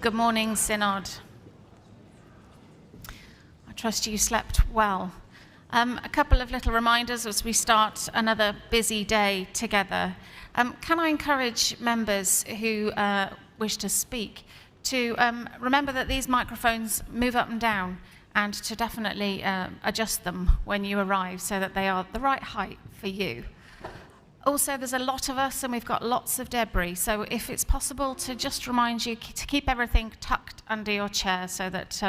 Good morning, Synod. I trust you slept well. A couple of little reminders as we start another busy day together. Can I encourage members who wish to speak to remember that these microphones move up and down, and to definitely adjust them when you arrive so that they are the right height for you. Also, there's a lot of us and we've got lots of debris, so if it's possible to just remind you to keep everything tucked under your chair so that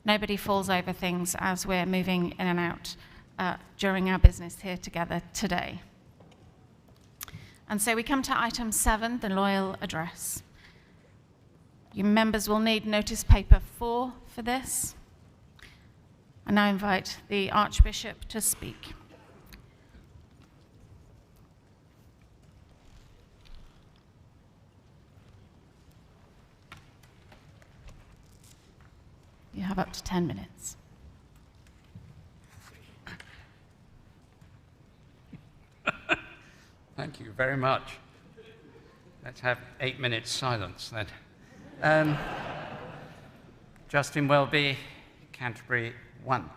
nobody falls over things as we're moving in and out during our business here together today. And so we come to item 7, the loyal address. You members will need notice paper 4 for this. I now invite the Archbishop to speak. You have up to 10 minutes. Thank you very much. Let's have 8 minutes silence then. Justin Welby, Canterbury 1.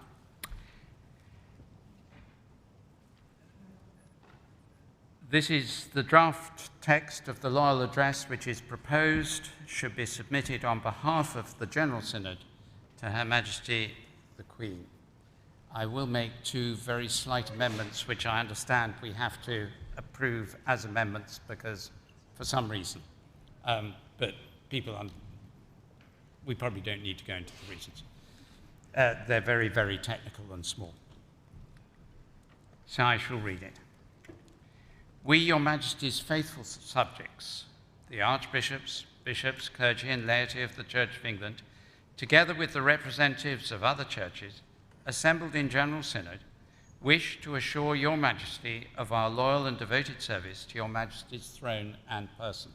This is the draft text of the loyal address which is proposed, should be submitted on behalf of the General Synod to Her Majesty the Queen. I will make 2 very slight amendments which I understand we have to approve as amendments because for some reason, but we probably don't need to go into the reasons. They're very, very technical and small. So I shall read it. We, Your Majesty's faithful subjects, the archbishops, bishops, clergy and laity of the Church of England, together with the representatives of other churches assembled in General Synod, wish to assure Your Majesty of our loyal and devoted service to Your Majesty's throne and person.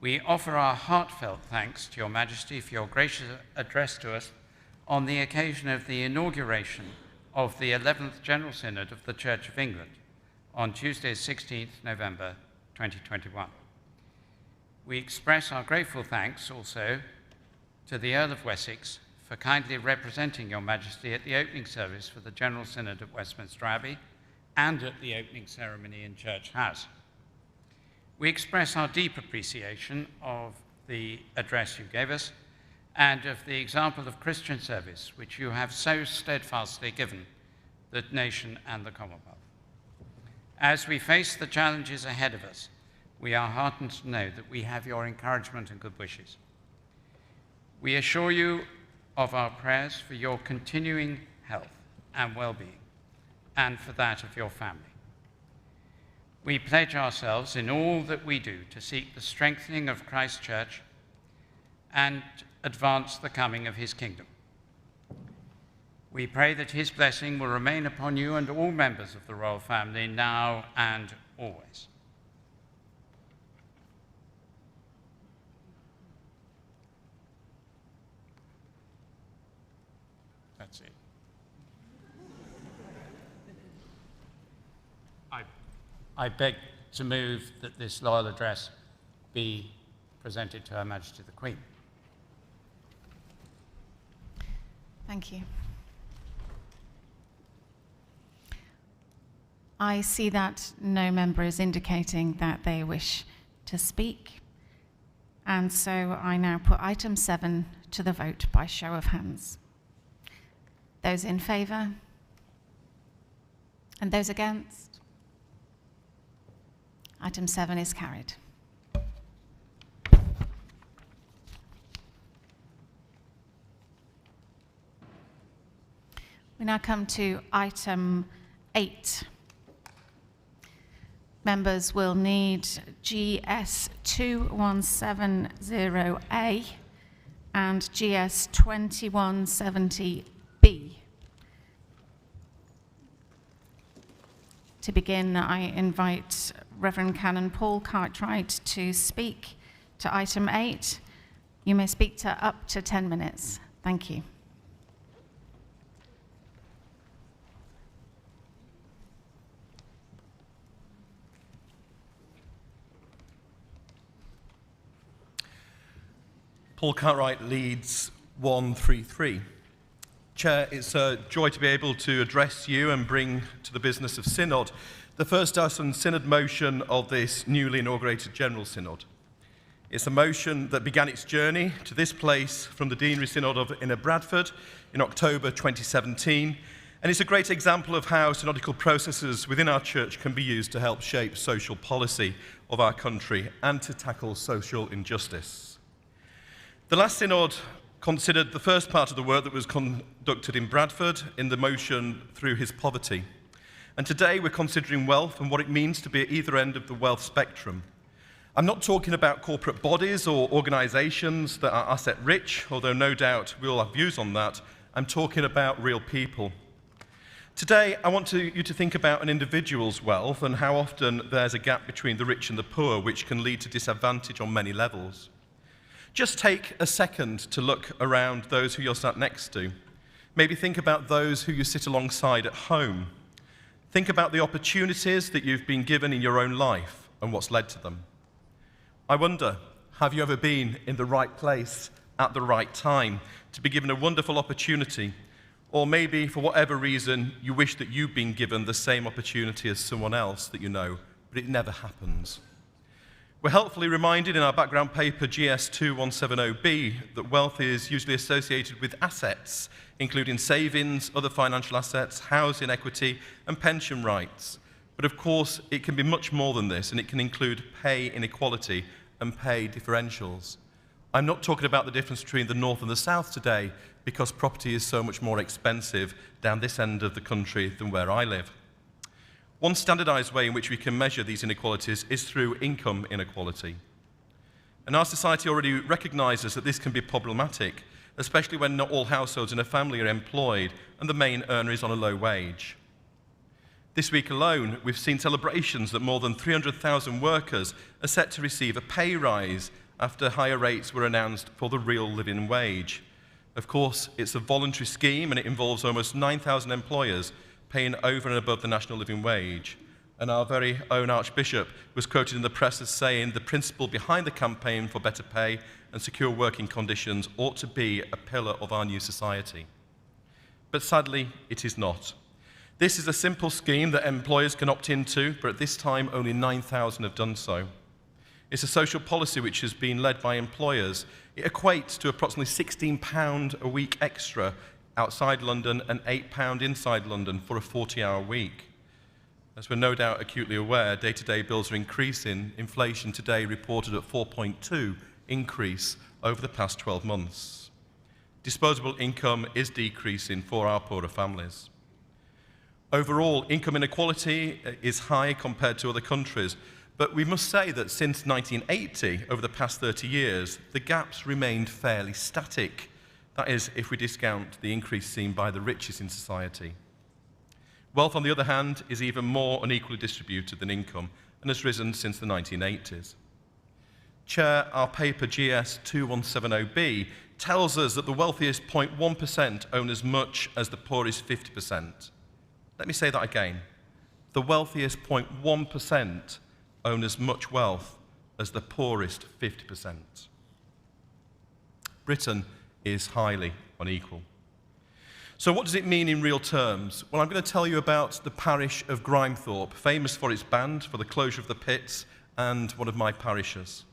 We offer our heartfelt thanks to Your Majesty for your gracious address to us on the occasion of the inauguration of the 11th General Synod of the Church of England on Tuesday, 16th November 2021. We express our grateful thanks also to the Earl of Wessex for kindly representing Your Majesty at the opening service for the General Synod at Westminster Abbey and at the opening ceremony in Church House. We express our deep appreciation of the address you gave us and of the example of Christian service which you have so steadfastly given the nation and the Commonwealth. As we face the challenges ahead of us, we are heartened to know that we have your encouragement and good wishes. We assure you of our prayers for your continuing health and well-being, and for that of your family. We pledge ourselves in all that we do to seek the strengthening of Christ's Church and advance the coming of his kingdom. We pray that his blessing will remain upon you and all members of the royal family now and always. That's it. I beg to move that this loyal address be presented to Her Majesty the Queen. Thank you. I see that no member is indicating that they wish to speak, and so I now put item 7 to the vote by show of hands. Those in favour? And those against? Item 7 is carried. We now come to item 8. Members will need GS 2170A and GS 2170B. To begin, I invite Reverend Canon Paul Cartwright to speak to item 8. You may speak to up to 10 minutes. Thank you. Paul Cartwright leads 133. Chair, it's a joy to be able to address you and bring to the business of Synod the first Synod motion of this newly inaugurated General Synod. It's a motion that began its journey to this place from the Deanery Synod of Inner Bradford in October 2017, and it's a great example of how synodical processes within our church can be used to help shape social policy of our country and to tackle social injustice. The last Synod considered the first part of the work that was conducted in Bradford in the motion Through His Poverty. And today we're considering wealth and what it means to be at either end of the wealth spectrum. I'm not talking about corporate bodies or organisations that are asset rich, although no doubt we all have views on that. I'm talking about real people. Today I want you to think about an individual's wealth and how often there's a gap between the rich and the poor, which can lead to disadvantage on many levels. Just take a second to look around those who you're sat next to. Maybe think about those who you sit alongside at home. Think about the opportunities that you've been given in your own life and what's led to them. I wonder, have you ever been in the right place at the right time to be given a wonderful opportunity? Or maybe, for whatever reason, you wish that you'd been given the same opportunity as someone else that you know, but it never happens. We're helpfully reminded in our background paper GS2170B that wealth is usually associated with assets, including savings, other financial assets, housing equity, and pension rights. But of course, it can be much more than this, and it can include pay inequality and pay differentials. I'm not talking about the difference between the north and the south today, because property is so much more expensive down this end of the country than where I live. One standardised way in which we can measure these inequalities is through income inequality. And our society already recognises that this can be problematic, especially when not all households in a family are employed and the main earner is on a low wage. This week alone, we've seen celebrations that more than 300,000 workers are set to receive a pay rise after higher rates were announced for the real living wage. Of course, it's a voluntary scheme and it involves almost 9,000 employers paying over and above the national living wage. And our very own Archbishop was quoted in the press as saying the principle behind the campaign for better pay and secure working conditions ought to be a pillar of our new society. But sadly, it is not. This is a simple scheme that employers can opt into, but at this time only 9,000 have done so. It's a social policy which has been led by employers. It equates to approximately £16 a week extra outside London and £8 inside London for a 40-hour week. As we're no doubt acutely aware, day-to-day bills are increasing. Inflation today reported at 4.2 increase over the past 12 months. Disposable income is decreasing for our poorer families. Overall, income inequality is high compared to other countries, but we must say that since 1980, over the past 30 years, the gaps remained fairly static. That is, if we discount the increase seen by the richest in society. Wealth, on the other hand, is even more unequally distributed than income and has risen since the 1980s. Chair, our paper GS2170B tells us that the wealthiest 0.1% own as much as the poorest 50%. Let me say that again. The wealthiest 0.1% own as much wealth as the poorest 50%. Britain is highly unequal. So what does it mean in real terms? Well, I'm going to tell you about the parish of Grimethorpe, famous for its band, for the closure of the pits, and one of my parishes.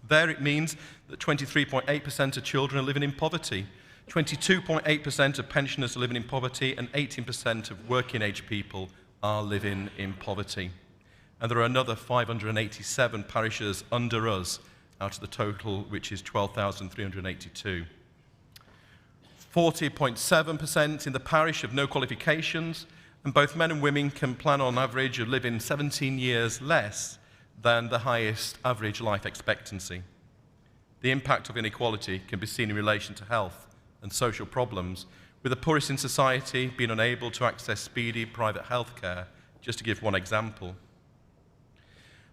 There it means that 23.8% of children are living in poverty, 22.8% of pensioners are living in poverty, and 18% of working-age people are living in poverty. And there are another 587 parishes under us out of the total, which is 12,382. 40.7% in the parish have no qualifications, and both men and women can plan on average of living 17 years less than the highest average life expectancy. The impact of inequality can be seen in relation to health and social problems, with the poorest in society being unable to access speedy private health care, just to give one example.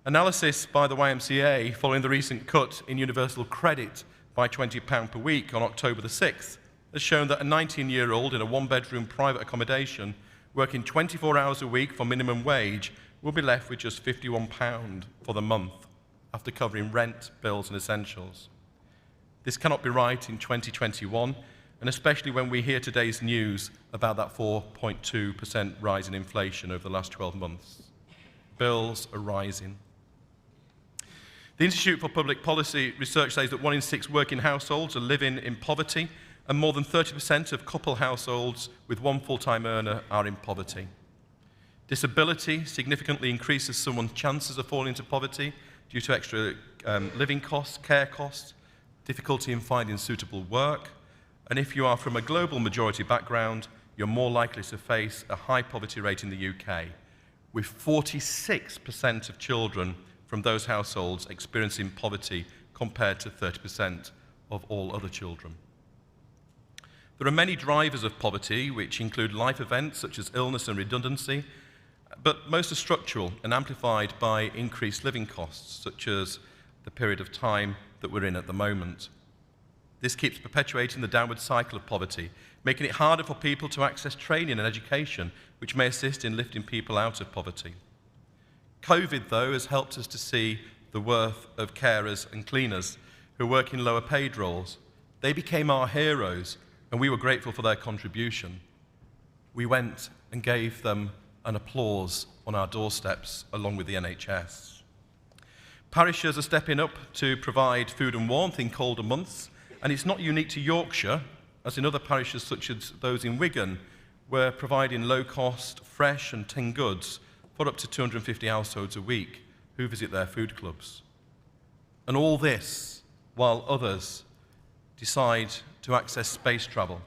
Analysis by the YMCA following the recent cut in universal credit by £20 per week on October the 6th has shown that a 19-year-old in a one-bedroom private accommodation working 24 hours a week for minimum wage will be left with just £51 for the month after covering rent, bills and essentials. This cannot be right in 2021, and especially when we hear today's news about that 4.2% rise in inflation over the last 12 months. Bills are rising. The Institute for Public Policy research says that 1 in 6 working households are living in poverty, and more than 30% of couple households with one full-time earner are in poverty. Disability significantly increases someone's chances of falling into poverty due to extra living costs, care costs, difficulty in finding suitable work, and if you are from a global majority background, you're more likely to face a high poverty rate in the UK, with 46% of children from those households experiencing poverty compared to 30% of all other children. There are many drivers of poverty, which include life events such as illness and redundancy, but most are structural and amplified by increased living costs, such as the period of time that we're in at the moment. This keeps perpetuating the downward cycle of poverty, making it harder for people to access training and education, which may assist in lifting people out of poverty. COVID, though, has helped us to see the worth of carers and cleaners who work in lower paid roles. They became our heroes, and we were grateful for their contribution. We went and gave them an applause on our doorsteps, along with the NHS. Parishes are stepping up to provide food and warmth in colder months, and it's not unique to Yorkshire, as in other parishes such as those in Wigan, we're providing low-cost, fresh and tin goods for up to 250 households a week who visit their food clubs. And all this while others decide to access space travel,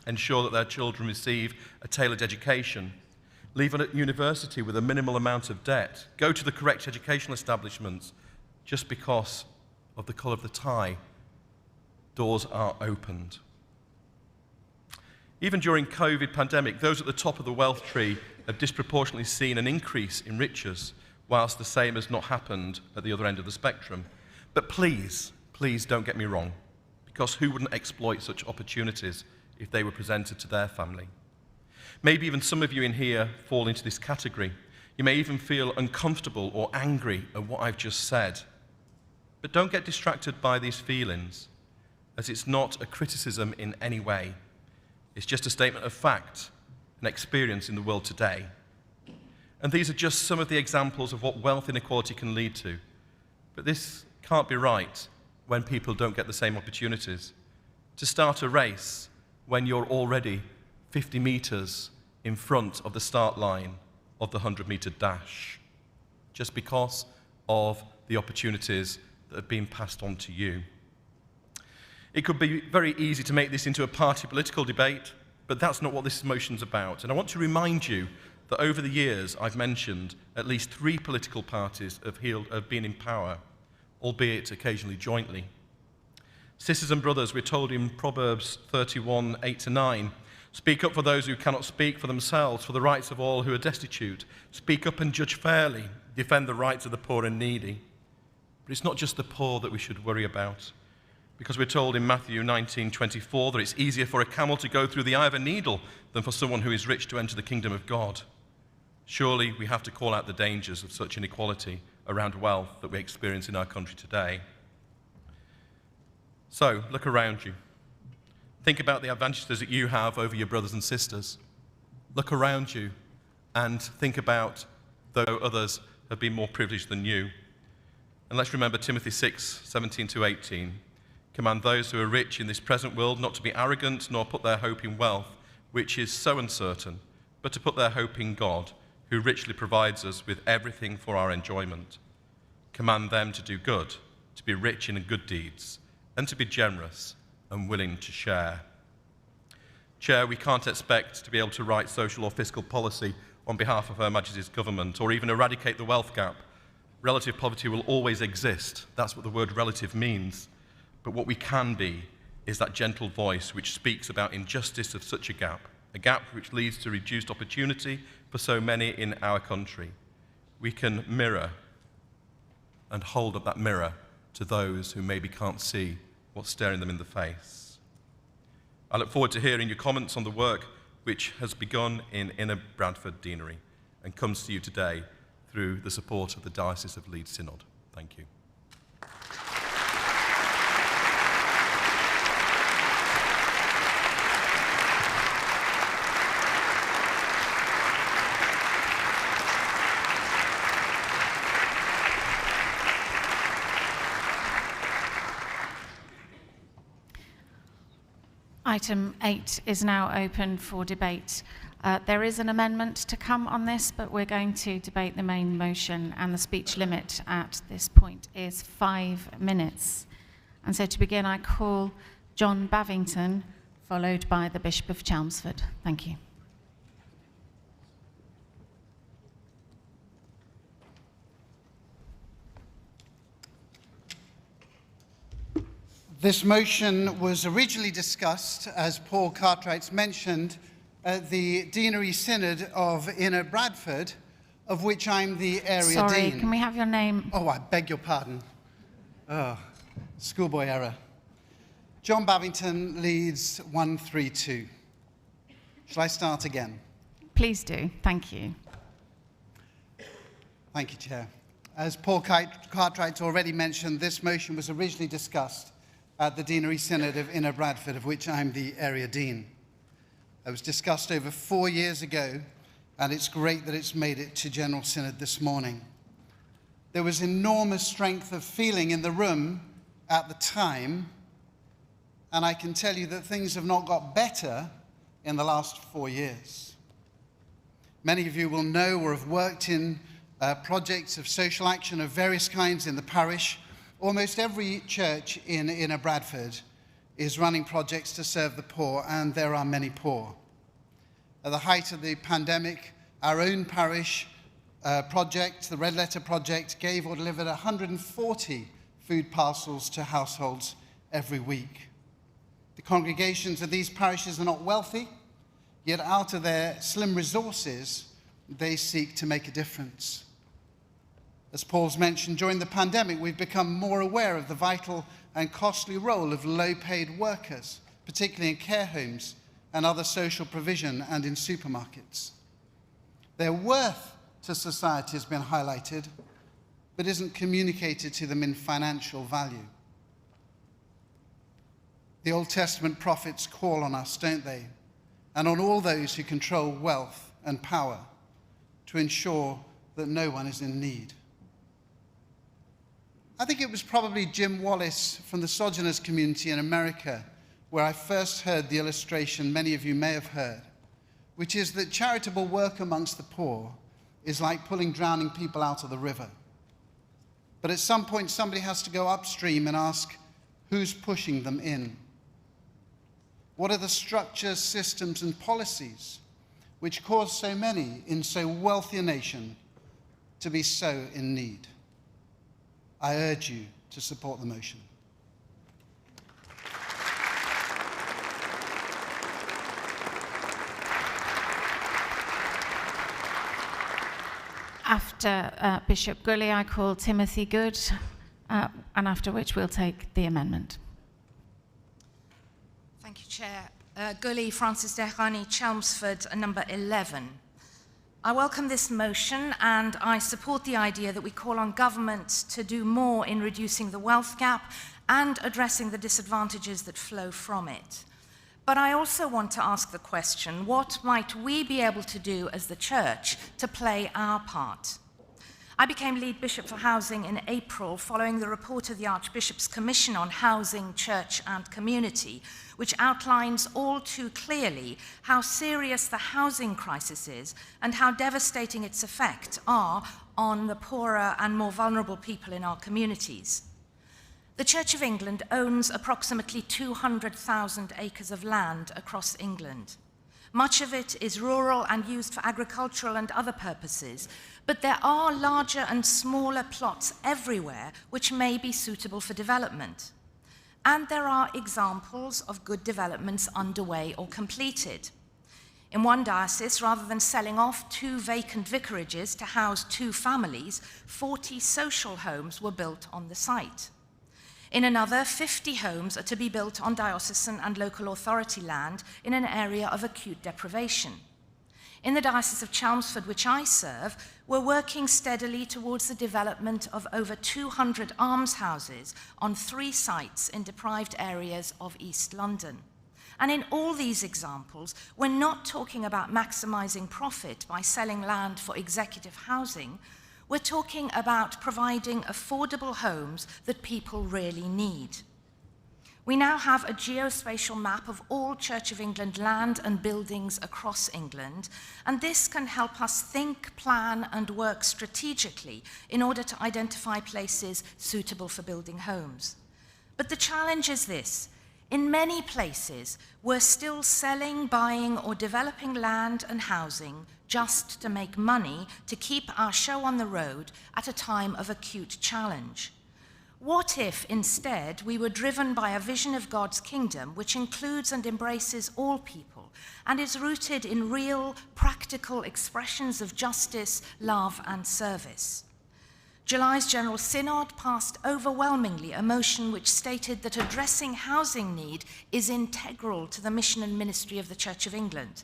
ensure that their children receive a tailored education, leave at university with a minimal amount of debt, go to the correct educational establishments just because of the colour of the tie. Doors are opened. Even during COVID pandemic, those at the top of the wealth tree have disproportionately seen an increase in riches, whilst the same has not happened at the other end of the spectrum. But please, please don't get me wrong, because who wouldn't exploit such opportunities if they were presented to their family? Maybe even some of you in here fall into this category. You may even feel uncomfortable or angry at what I've just said. But don't get distracted by these feelings, as it's not a criticism in any way. It's just a statement of fact and experience in the world today. And these are just some of the examples of what wealth inequality can lead to. But this can't be right when people don't get the same opportunities. To start a race when you're already 50 metres in front of the start line of the 100-metre dash, just because of the opportunities that have been passed on to you. It could be very easy to make this into a party political debate, but that's not what this motion's about. And I want to remind you that over the years I've mentioned at least 3 political parties have been in power, albeit occasionally jointly. Sisters and brothers, we're told in Proverbs 31, 8-9, speak up for those who cannot speak for themselves, for the rights of all who are destitute. Speak up and judge fairly. Defend the rights of the poor and needy. But it's not just the poor that we should worry about, because we're told in Matthew 19:24 that it's easier for a camel to go through the eye of a needle than for someone who is rich to enter the kingdom of God. Surely we have to call out the dangers of such inequality around wealth that we experience in our country today. So, look around you. Think about the advantages that you have over your brothers and sisters. Look around you and think about though others have been more privileged than you. And let's remember Timothy 6:17-18. Command those who are rich in this present world not to be arrogant nor put their hope in wealth, which is so uncertain, but to put their hope in God, who richly provides us with everything for our enjoyment. Command them to do good, to be rich in good deeds, and to be generous and willing to share. Chair, we can't expect to be able to write social or fiscal policy on behalf of Her Majesty's government, or even eradicate the wealth gap. Relative poverty will always exist. That's what the word relative means. But what we can be is that gentle voice which speaks about injustice of such a gap which leads to reduced opportunity for so many in our country. We can mirror and hold up that mirror to those who maybe can't see what's staring them in the face. I look forward to hearing your comments on the work which has begun in Inner Bradford Deanery and comes to you today through the support of the Diocese of Leeds Synod. Thank you. Item 8 is now open for debate. There is an amendment to come on this, but we're going to debate the main motion, and the speech limit at this point is 5 minutes. And so to begin, I call John Bavington, followed by the Bishop of Chelmsford. Thank you. This motion was originally discussed, as Paul Cartwright's mentioned, at the Deanery Synod of Inner Bradford, of which I'm the area dean. Sorry, can we have your name? Oh, I beg your pardon. Oh, schoolboy error. John Bavington, Leeds 132. Shall I start again? Please do. Thank you. Thank you, Chair. As Paul Cartwright already mentioned, this motion was originally discussed at the Deanery Synod of Inner Bradford, of which I'm the area dean. It was discussed over 4 years ago, and it's great that it's made it to General Synod this morning. There was enormous strength of feeling in the room at the time, and I can tell you that things have not got better in the last 4 years. Many of you will know or have worked in projects of social action of various kinds in the parish. Almost every church in Inner Bradford is running projects to serve the poor, and there are many poor. At the height of the pandemic, our own parish project, the Red Letter Project, gave or delivered 140 food parcels to households every week. The congregations of these parishes are not wealthy, yet out of their slim resources, they seek to make a difference. As Paul's mentioned, during the pandemic, we've become more aware of the vital and costly role of low-paid workers, particularly in care homes and other social provision and in supermarkets. Their worth to society has been highlighted, but isn't communicated to them in financial value. The Old Testament prophets call on us, don't they? And on all those who control wealth and power to ensure that no one is in need. I think it was probably Jim Wallace from the Sojourners community in America where I first heard the illustration many of you may have heard, which is that charitable work amongst the poor is like pulling drowning people out of the river. But at some point, somebody has to go upstream and ask, who's pushing them in? What are the structures, systems, and policies which cause so many in so wealthy a nation to be so in need? I urge you to support the motion. After Bishop Gully, I call Timothy Good, and after which we'll take the amendment. Thank you, Chair. Gully, Francis Dehani, Chelmsford, number 11. I welcome this motion, and I support the idea that we call on government to do more in reducing the wealth gap and addressing the disadvantages that flow from it. But I also want to ask the question, what might we be able to do as the Church to play our part? I became lead bishop for housing in April following the report of the Archbishop's Commission on Housing, Church and Community, which outlines all too clearly how serious the housing crisis is and how devastating its effects are on the poorer and more vulnerable people in our communities. The Church of England owns approximately 200,000 acres of land across England. Much of it is rural and used for agricultural and other purposes, but there are larger and smaller plots everywhere which may be suitable for development. And there are examples of good developments underway or completed. In one diocese, rather than selling off 2 vacant vicarages to house 2 families, 40 social homes were built on the site. In another, 50 homes are to be built on diocesan and local authority land in an area of acute deprivation. In the Diocese of Chelmsford, which I serve, we're working steadily towards the development of over 200 almshouses on 3 sites in deprived areas of East London. And in all these examples, we're not talking about maximising profit by selling land for executive housing. We're talking about providing affordable homes that people really need. We now have a geospatial map of all Church of England land and buildings across England, and this can help us think, plan, and work strategically in order to identify places suitable for building homes. But the challenge is this. In many places, we're still selling, buying, or developing land and housing just to make money to keep our show on the road at a time of acute challenge. What if, instead, we were driven by a vision of God's kingdom which includes and embraces all people and is rooted in real, practical expressions of justice, love, and service? July's General Synod passed overwhelmingly a motion which stated that addressing housing need is integral to the mission and ministry of the Church of England.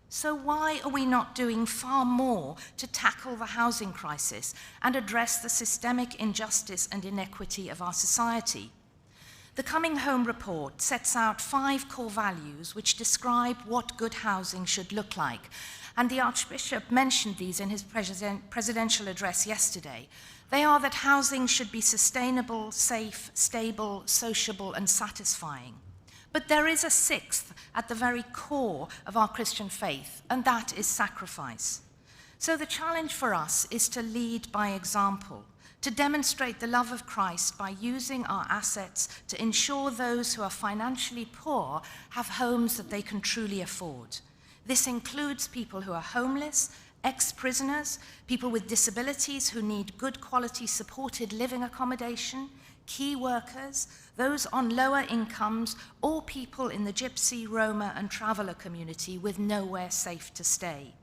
So why are we not doing far more to tackle the housing crisis and address the systemic injustice and inequity of our society? The Coming Home report sets out 5 core values which describe what good housing should look like, and the Archbishop mentioned these in his presidential address yesterday. They are that housing should be sustainable, safe, stable, sociable, and satisfying. But there is a 6th at the very core of our Christian faith, and that is sacrifice. So the challenge for us is to lead by example, to demonstrate the love of Christ by using our assets to ensure those who are financially poor have homes that they can truly afford. This includes people who are homeless, ex-prisoners, people with disabilities who need good quality supported living accommodation, key workers, those on lower incomes, or people in the Gypsy, Roma, and traveller community with nowhere safe to stay.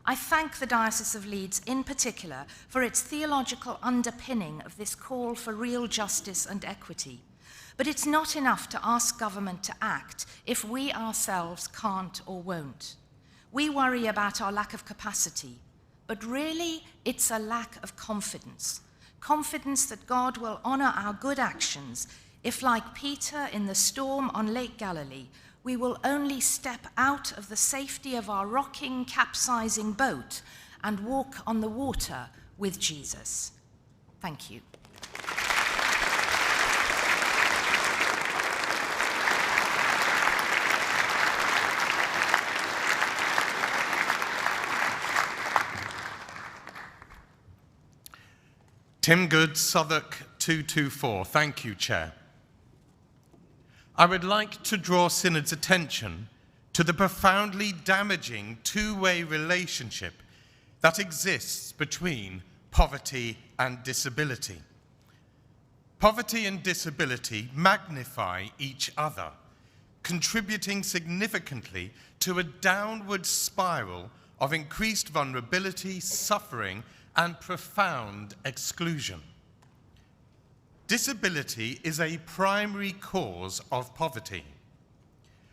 I thank the Diocese of Leeds in particular for its theological underpinning of this call for real justice and equity. But it's not enough to ask government to act if we ourselves can't or won't. We worry about our lack of capacity, but really it's a lack of confidence. Confidence that God will honor our good actions if, like Peter in the storm on Lake Galilee, we will only step out of the safety of our rocking, capsizing boat and walk on the water with Jesus. Thank you. Tim Good, Southwark 224. Thank you, Chair. I would like to draw Synod's attention to the profoundly damaging two-way relationship that exists between poverty and disability. Poverty and disability magnify each other, contributing significantly to a downward spiral of increased vulnerability, suffering, and profound exclusion. Disability is a primary cause of poverty.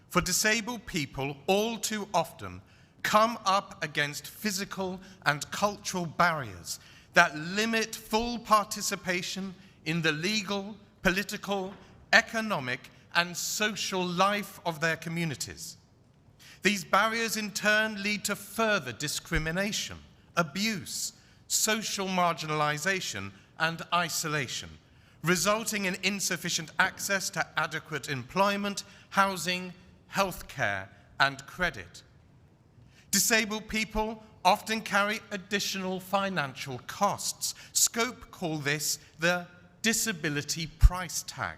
For disabled people, all too often come up against physical and cultural barriers that limit full participation in the legal, political, economic, and social life of their communities. These barriers in turn lead to further discrimination, abuse, social marginalization, and isolation, resulting in insufficient access to adequate employment, housing, healthcare, and credit. Disabled people often carry additional financial costs. Scope call this the disability price tag,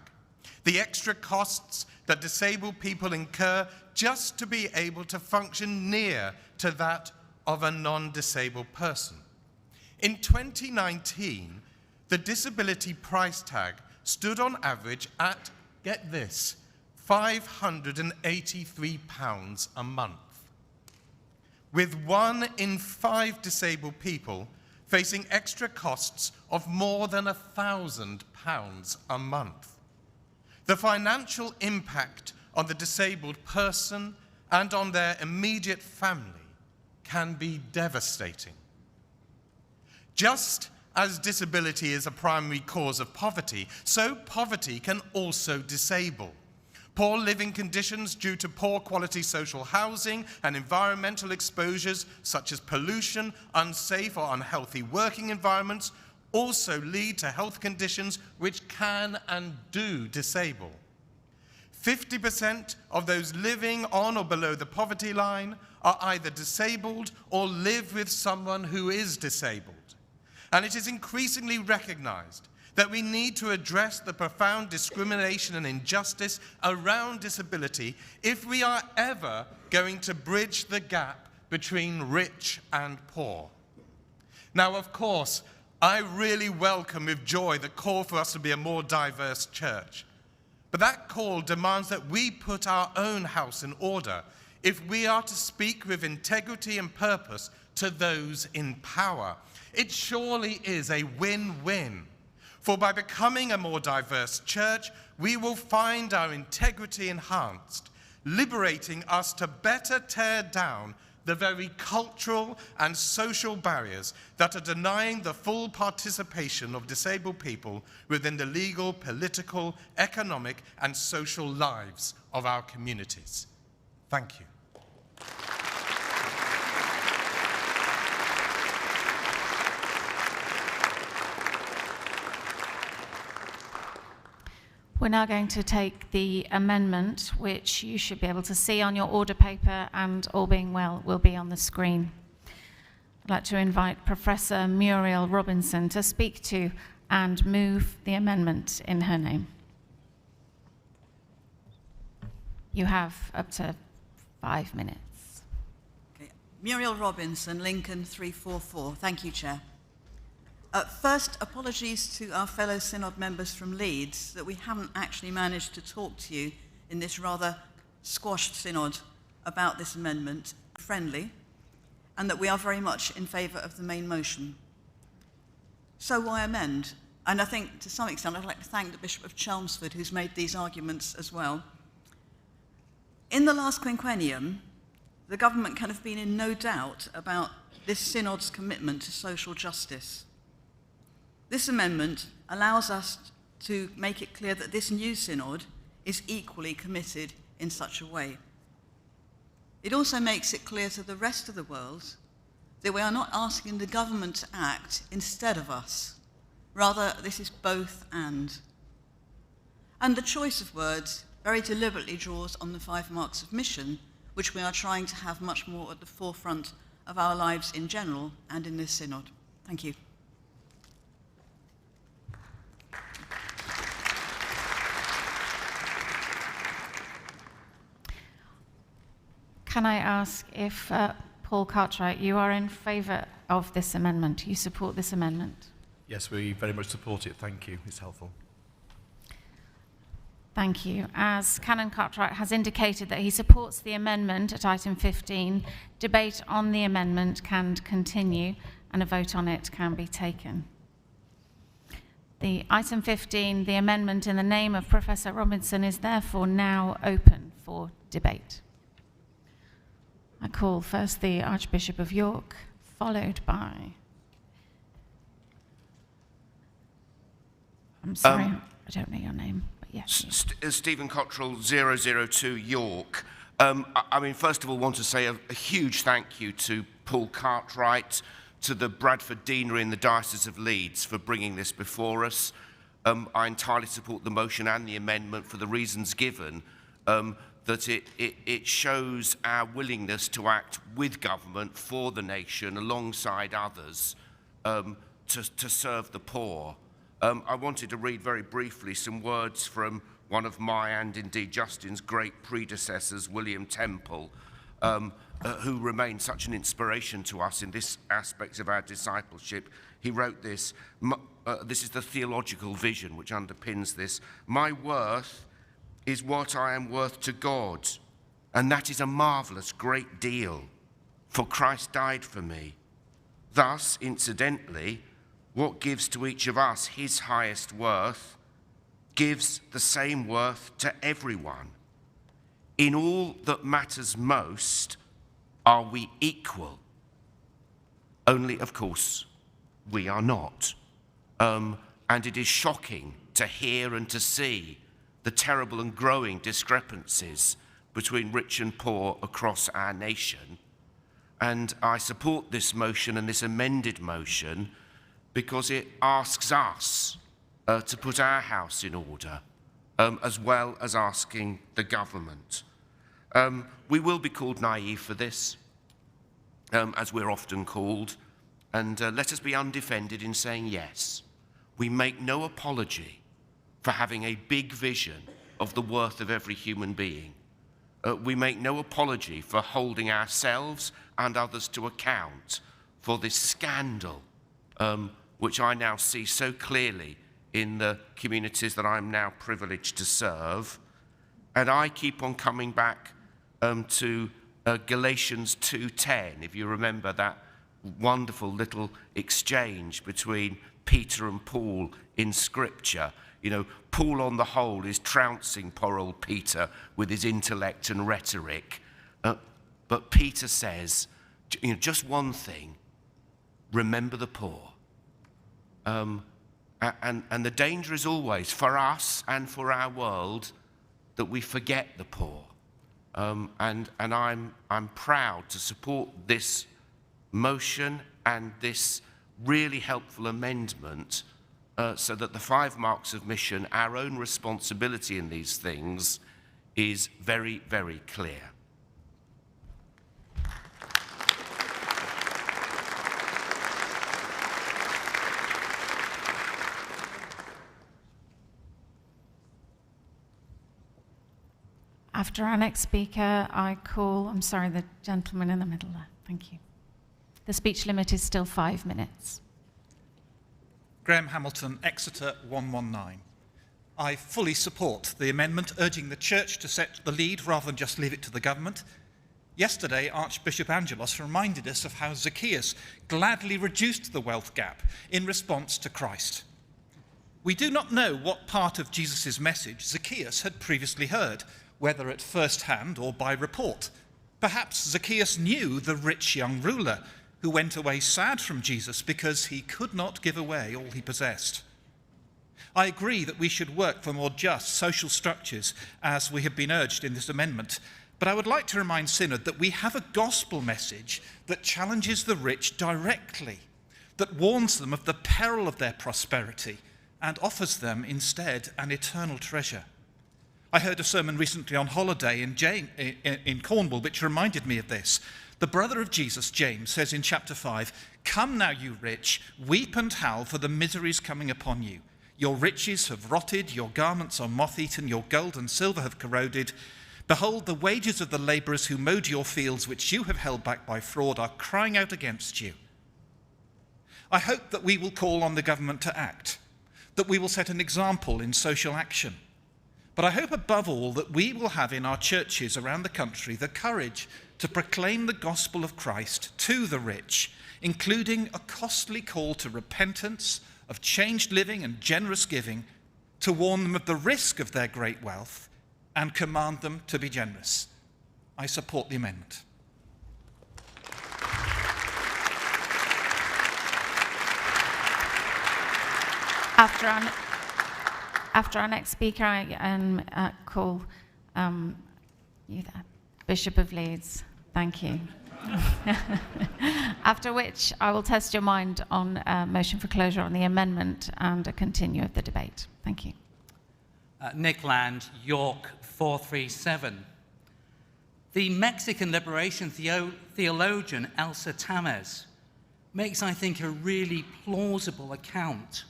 the extra costs that disabled people incur just to be able to function near to that of a non-disabled person. In 2019, the disability price tag stood on average at, get this, £583 a month, with 1 in 5 disabled people facing extra costs of more than £1,000 a month. The financial impact on the disabled person and on their immediate family can be devastating. Just as disability is a primary cause of poverty, so poverty can also disable. Poor living conditions due to poor quality social housing and environmental exposures such as pollution, unsafe or unhealthy working environments also lead to health conditions which can and do disable. 50% of those living on or below the poverty line are either disabled or live with someone who is disabled. And it is increasingly recognized that we need to address the profound discrimination and injustice around disability if we are ever going to bridge the gap between rich and poor. Now, of course, I really welcome with joy the call for us to be a more diverse church. But that call demands that we put our own house in order if we are to speak with integrity and purpose to those in power. It surely is a win-win. For by becoming a more diverse church, we will find our integrity enhanced, liberating us to better tear down the very cultural and social barriers that are denying the full participation of disabled people within the legal, political, economic, and social lives of our communities. Thank you. We're now going to take the amendment, which you should be able to see on your order paper and, all being well, will be on the screen. I'd like to invite Professor Muriel Robinson to speak to and move the amendment in her name. You have up to 5 minutes. Okay. Muriel Robinson, Lincoln 344. Thank you, Chair. First, apologies to our fellow Synod members from Leeds that we haven't actually managed to talk to you in this rather squashed Synod about this amendment friendly, and that we are very much in favour of the main motion. So why amend? And I think to some extent I'd like to thank the Bishop of Chelmsford who's made these arguments as well. In the last quinquennium, the government can have been in no doubt about this Synod's commitment to social justice. This amendment allows us to make it clear that this new Synod is equally committed in such a way. It also makes it clear to the rest of the world that we are not asking the government to act instead of us. Rather, this is both and. And the choice of words very deliberately draws on the 5 marks of mission, which we are trying to have much more at the forefront of our lives in general and in this Synod. Thank you. Can I ask if, Paul Cartwright, you are in favour of this amendment? You support this amendment? Yes, we very much support it. Thank you. It's helpful. Thank you. As Canon Cartwright has indicated that he supports the amendment at item 15, debate on the amendment can continue and a vote on it can be taken. The item 15, the amendment in the name of Professor Robinson, is therefore now open for debate. I call first the Archbishop of York, followed by... I'm sorry, I don't know your name, but yes. Stephen Cottrell, 002 York. I mean, first of all, want to say a huge thank you to Paul Cartwright, to the Bradford Deanery and the Diocese of Leeds for bringing this before us. I entirely support the motion and the amendment for the reasons given, that it shows our willingness to act with government, for the nation, alongside others, to serve the poor. I wanted to read very briefly some words from one of my and indeed Justin's great predecessors, William Temple, who remained such an inspiration to us in this aspect of our discipleship. He wrote this, this is the theological vision which underpins this. My worth is what I am worth to God, and that is a marvellous great deal, for Christ died for me. Thus, incidentally, what gives to each of us his highest worth gives the same worth to everyone. In all that matters most, are we equal? Only, of course, we are not. And it is shocking to hear and to see the terrible and growing discrepancies between rich and poor across our nation. And I support this motion and this amended motion because it asks us to put our house in order, as well as asking the government. We will be called naive for this, as we're often called, and let us be undefended in saying yes. We make no apology for having a big vision of the worth of every human being. We make no apology for holding ourselves and others to account for this scandal, which I now see so clearly in the communities that I'm now privileged to serve. And I keep on coming back to Galatians 2:10, if you remember that wonderful little exchange between Peter and Paul in Scripture. You know, Paul on the whole is trouncing poor old Peter with his intellect and rhetoric. But Peter says, you know, just one thing, remember the poor. And the danger is always, for us and for our world, that we forget the poor. And I'm proud to support this motion and this really helpful amendment so that the 5 marks of mission, our own responsibility in these things, is very, very clear. After our next speaker, I call, I'm sorry, the gentleman in the middle there. Thank you. The speech limit is still 5 minutes. Graham Hamilton, Exeter 119. I fully support the amendment urging the Church to set the lead rather than just leave it to the government. Yesterday, Archbishop Angelos reminded us of how Zacchaeus gladly reduced the wealth gap in response to Christ. We do not know what part of Jesus' message Zacchaeus had previously heard, whether at first hand or by report. Perhaps Zacchaeus knew the rich young ruler who went away sad from Jesus because he could not give away all he possessed. I agree that we should work for more just social structures, as we have been urged in this amendment, but I would like to remind Synod that we have a gospel message that challenges the rich directly, that warns them of the peril of their prosperity and offers them instead an eternal treasure. I heard a sermon recently on holiday in Cornwall which reminded me of this. The brother of Jesus, James, says in chapter 5, "Come now, you rich, weep and howl for the miseries coming upon you. Your riches have rotted, your garments are moth-eaten, your gold and silver have corroded. Behold, the wages of the labourers who mowed your fields, which you have held back by fraud, are crying out against you." I hope that we will call on the government to act, that we will set an example in social action. But I hope above all that we will have in our churches around the country the courage to proclaim the gospel of Christ to the rich, including a costly call to repentance, of changed living and generous giving, to warn them of the risk of their great wealth and command them to be generous. I support the amendment. After our next speaker, I call you there, Bishop of Leeds. Thank you. After which, I will test your mind on a motion for closure on the amendment and a continue of the debate. Thank you. Nick Land, York 437. The Mexican liberation theologian Elsa Tamez makes, I think, a really plausible account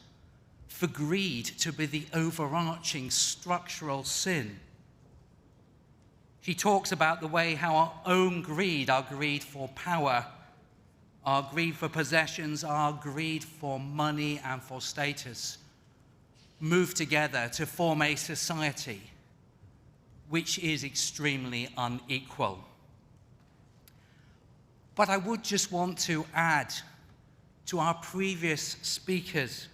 for greed to be the overarching structural sin. She talks about the way how our own greed, our greed for power, our greed for possessions, our greed for money and for status, move together to form a society which is extremely unequal. But I would just want to add to our previous speakers'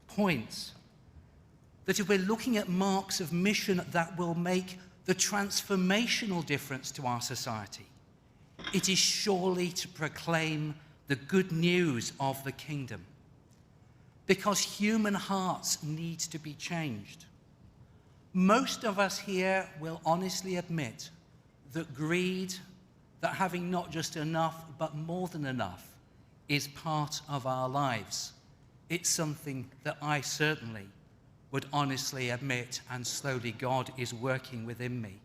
points that if we're looking at marks of mission that will make the transformational difference to our society, it is surely to proclaim the good news of the kingdom. Because human hearts need to be changed. Most of us here will honestly admit that greed, that having not just enough but more than enough, is part of our lives. It's something that I certainly would honestly admit, and slowly God is working within me.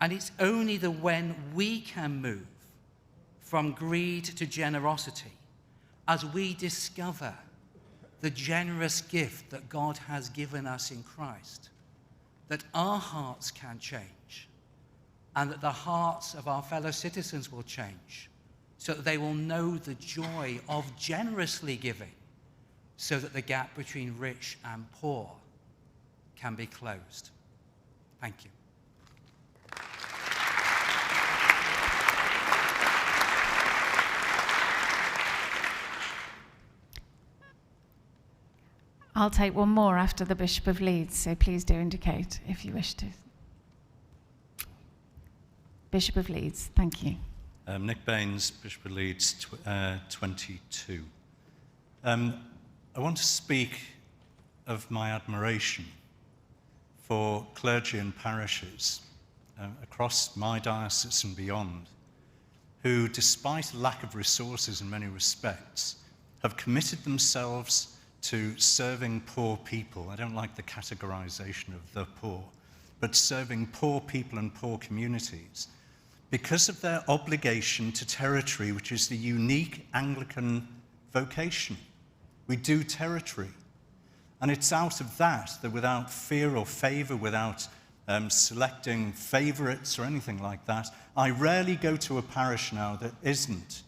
And it's only when we can move from greed to generosity, as we discover the generous gift that God has given us in Christ, that our hearts can change, and that the hearts of our fellow citizens will change, so that they will know the joy of generously giving, so that the gap between rich and poor can be closed. Thank you. I'll take one more after the Bishop of Leeds, so please do indicate if you wish to. Bishop of Leeds, thank you. Nick Baines, Bishop of Leeds, 22. I want to speak of my admiration for clergy and parishes across my diocese and beyond, who, despite a lack of resources in many respects, have committed themselves to serving poor people. I don't like the categorization of the poor, but serving poor people and poor communities because of their obligation to territory, which is the unique Anglican vocation. We do territory. And it's out of that without fear or favor, without selecting favorites or anything like that, I rarely go to a parish now that isn't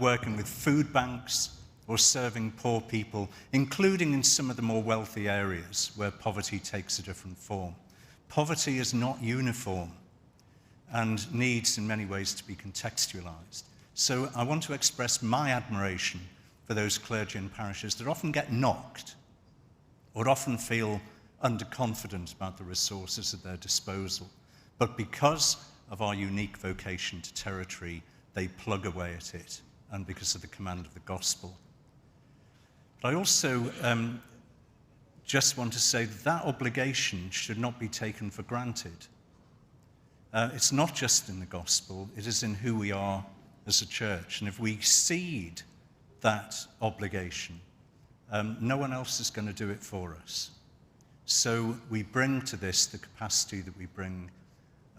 working with food banks or serving poor people, including in some of the more wealthy areas where poverty takes a different form. Poverty is not uniform and needs in many ways to be contextualized. So I want to express my admiration for those clergy and parishes that often get knocked or often feel underconfident about the resources at their disposal. But because of our unique vocation to territory, they plug away at it, and because of the command of the gospel. But I also just want to say that obligation should not be taken for granted. It's not just in the gospel, it is in who we are as a church. And if we cede that obligation, no one else is going to do it for us. So we bring to this the capacity that we bring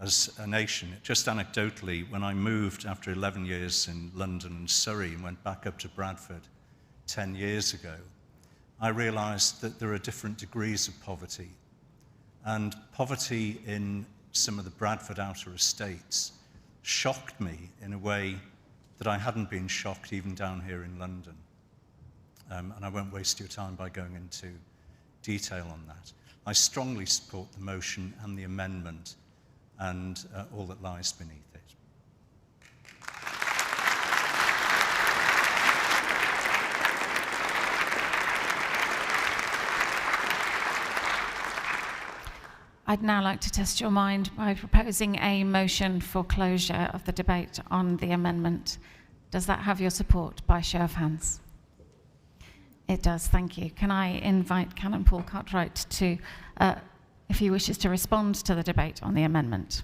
as a nation. Just anecdotally, when I moved after 11 years in London and Surrey and went back up to Bradford 10 years ago, I realized that there are different degrees of poverty. And poverty in some of the Bradford outer estates shocked me in a way that I hadn't been shocked even down here in London. And I won't waste your time by going into detail on that. I strongly support the motion and the amendment and all that lies beneath it. I'd now like to test your mind by proposing a motion for closure of the debate on the amendment. Does that have your support by show of hands? It does, thank you. Can I invite Canon Paul Cartwright to, if he wishes to respond to the debate on the amendment?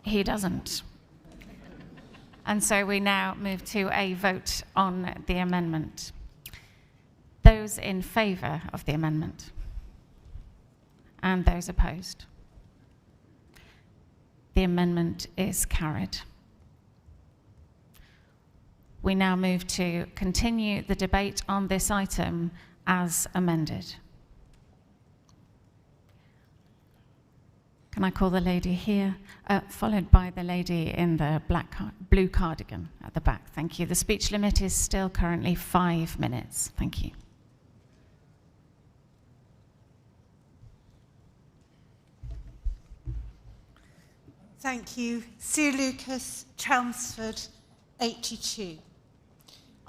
He doesn't. And so we now move to a vote on the amendment. Those in favour of the amendment? And those opposed? The amendment is carried. We now move to continue the debate on this item as amended. Can I call the lady here, followed by the lady in the blue cardigan at the back? Thank you. The speech limit is still currently 5 minutes. Thank you. Thank you. Sir Lucas, Chelmsford, 82.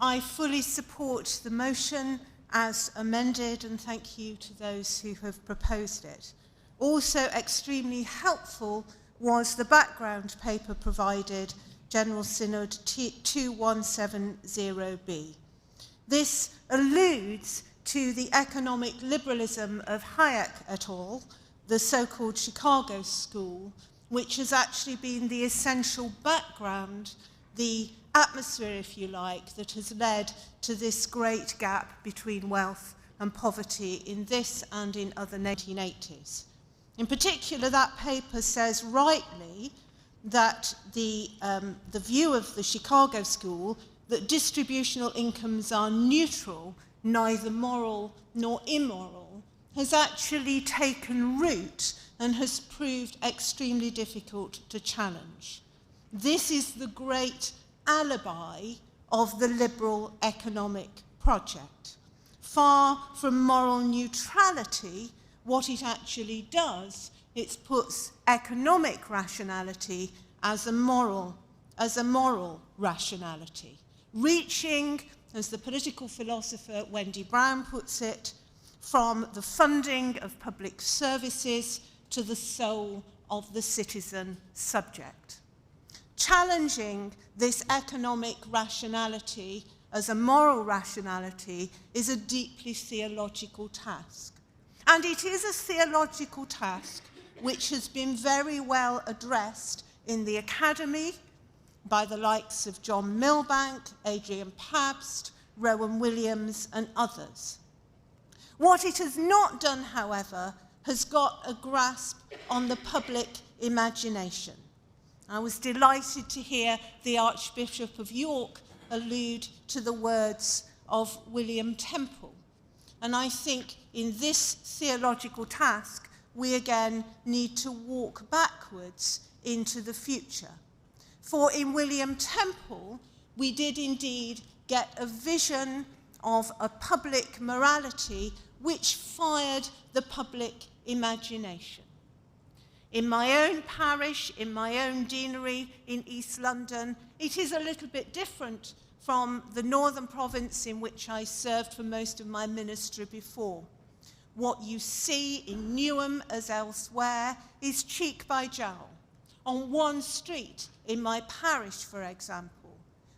I fully support the motion as amended, and thank you to those who have proposed it. Also extremely helpful was the background paper provided, General Synod 2170B. This alludes to the economic liberalism of Hayek et al., the so-called Chicago School, which has actually been the essential background, the atmosphere, if you like, that has led to this great gap between wealth and poverty in this and in other 1980s. In particular, that paper says rightly that the view of the Chicago School that distributional incomes are neutral, neither moral nor immoral, has actually taken root and has proved extremely difficult to challenge. This is the great alibi of the liberal economic project. Far from moral neutrality, what it actually does, it puts economic rationality as a moral rationality, reaching, as the political philosopher Wendy Brown puts it, from the funding of public services to the soul of the citizen subject. Challenging this economic rationality as a moral rationality is a deeply theological task. And it is a theological task which has been very well addressed in the academy by the likes of John Milbank, Adrian Pabst, Rowan Williams, and others. What it has not done, however, has got a grasp on the public imagination. I was delighted to hear the Archbishop of York allude to the words of William Temple. And I think in this theological task, we again need to walk backwards into the future. For in William Temple, we did indeed get a vision of a public morality which fired the public imagination. In my own parish, in my own deanery in East London, it is a little bit different from the northern province in which I served for most of my ministry before. What you see in Newham as elsewhere is cheek by jowl. On one street in my parish, for example,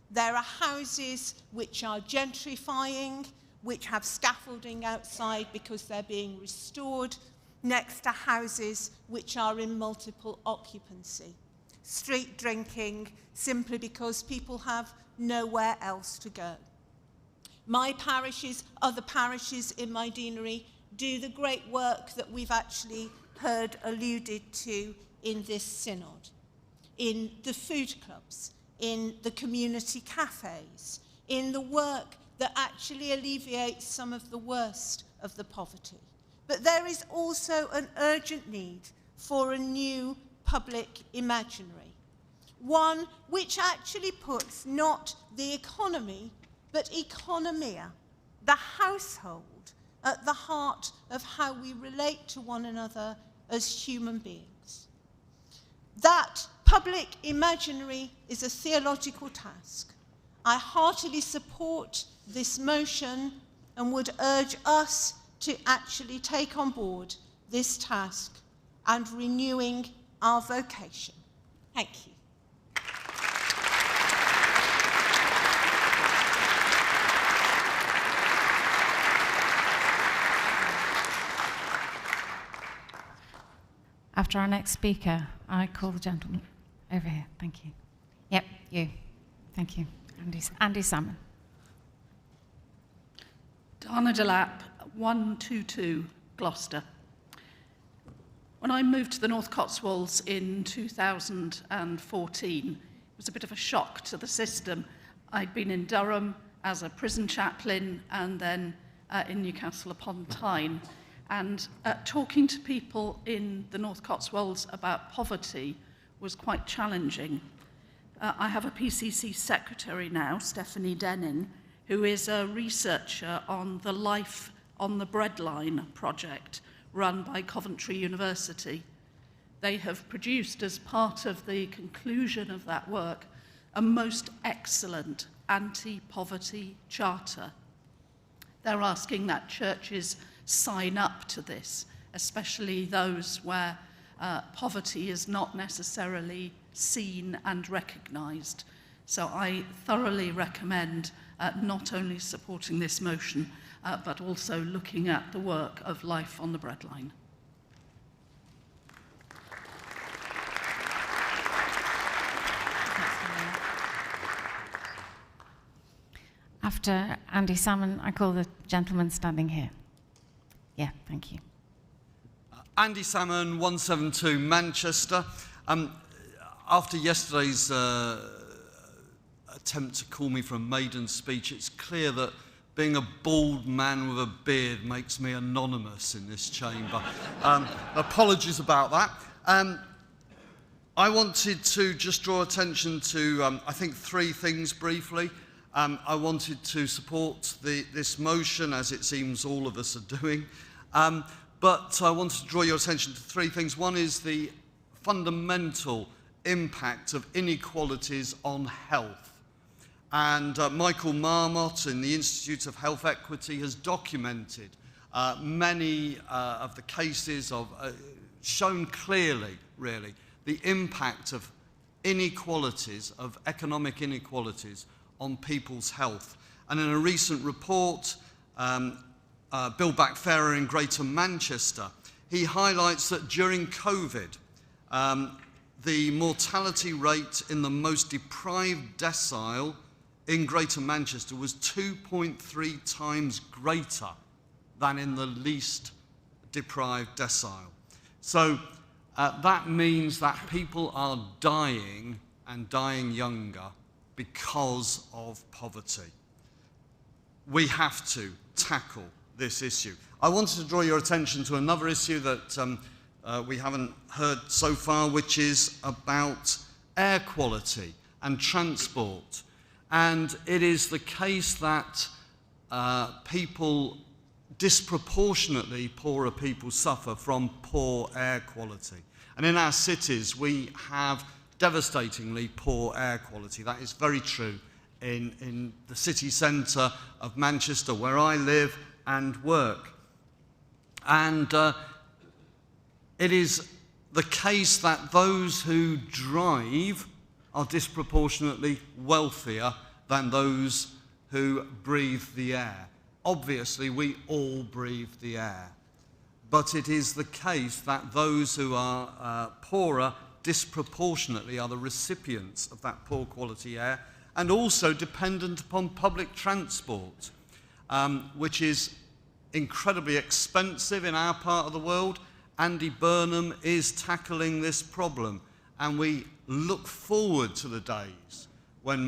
there are houses which are gentrifying, which have scaffolding outside because they're being restored, next to houses which are in multiple occupancy. Street drinking simply because people have nowhere else to go. My parishes, other parishes in my deanery, do the great work that we've actually heard alluded to in this synod. In the food clubs, in the community cafes, in the work that actually alleviates some of the worst of the poverty. But there is also an urgent need for a new public imaginary, one which actually puts not the economy, but economia, the household, at the heart of how we relate to one another as human beings. That public imaginary is a theological task. I heartily support this motion and would urge us to actually take on board this task and renewing our vocation. Thank you. After our next speaker, I call the gentleman over here. Thank you. Yep, you. Thank you. Andy Salmon. Dana Delap, 122 Gloucester. When I moved to the North Cotswolds in 2014, it was a bit of a shock to the system. I'd been in Durham as a prison chaplain and then in Newcastle upon Tyne. And talking to people in the North Cotswolds about poverty was quite challenging. I have a PCC secretary now, Stephanie Denning, who is a researcher on the Life on the Breadline project run by Coventry University. They have produced, as part of the conclusion of that work, a most excellent anti-poverty charter. They're asking that churches sign up to this, especially those where poverty is not necessarily seen and recognised. So I thoroughly recommend not only supporting this motion, but also looking at the work of Life on the Breadline. After Andy Salmon, I call the gentleman standing here. Yeah, thank you. Andy Salmon, 172 Manchester. After yesterday's attempt to call me for a maiden speech, it's clear that being a bald man with a beard makes me anonymous in this chamber. Apologies about that. I wanted to just draw attention to, I think, three things briefly. I wanted to support this motion, as it seems all of us are doing. But I wanted to draw your attention to three things. One is the fundamental impact of inequalities on health. And Michael Marmot in the Institute of Health Equity has documented many of the cases of, shown clearly, really, the impact of inequalities, of economic inequalities on people's health. And in a recent report, Bill Backfarer in Greater Manchester, he highlights that during COVID, the mortality rate in the most deprived decile in Greater Manchester was 2.3 times greater than in the least deprived decile. So that means that people are dying and dying younger because of poverty. We have to tackle this issue. I wanted to draw your attention to another issue that we haven't heard so far, which is about air quality and transport. And it is the case that disproportionately poorer people suffer from poor air quality. And in our cities, we have devastatingly poor air quality. That is very true in the city centre of Manchester, where I live and work. And it is the case that those who drive are disproportionately wealthier than those who breathe the air. Obviously, we all breathe the air. But it is the case that those who are poorer disproportionately are the recipients of that poor quality air, and also dependent upon public transport, which is incredibly expensive in our part of the world. Andy Burnham is tackling this problem, and we look forward to the days when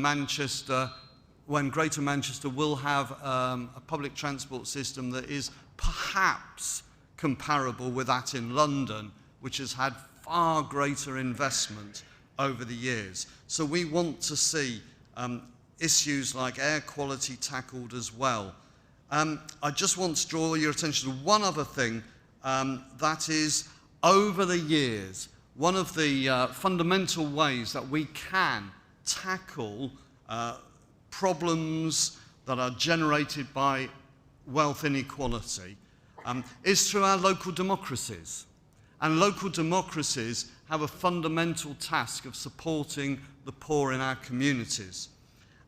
Greater Manchester will have a public transport system that is perhaps comparable with that in London, which has had far greater investment over the years. So we want to see issues like air quality tackled as well. I just want to draw your attention to one other thing, that is, over the years, one of the fundamental ways that we can tackle problems that are generated by wealth inequality is through our local democracies. And local democracies have a fundamental task of supporting the poor in our communities.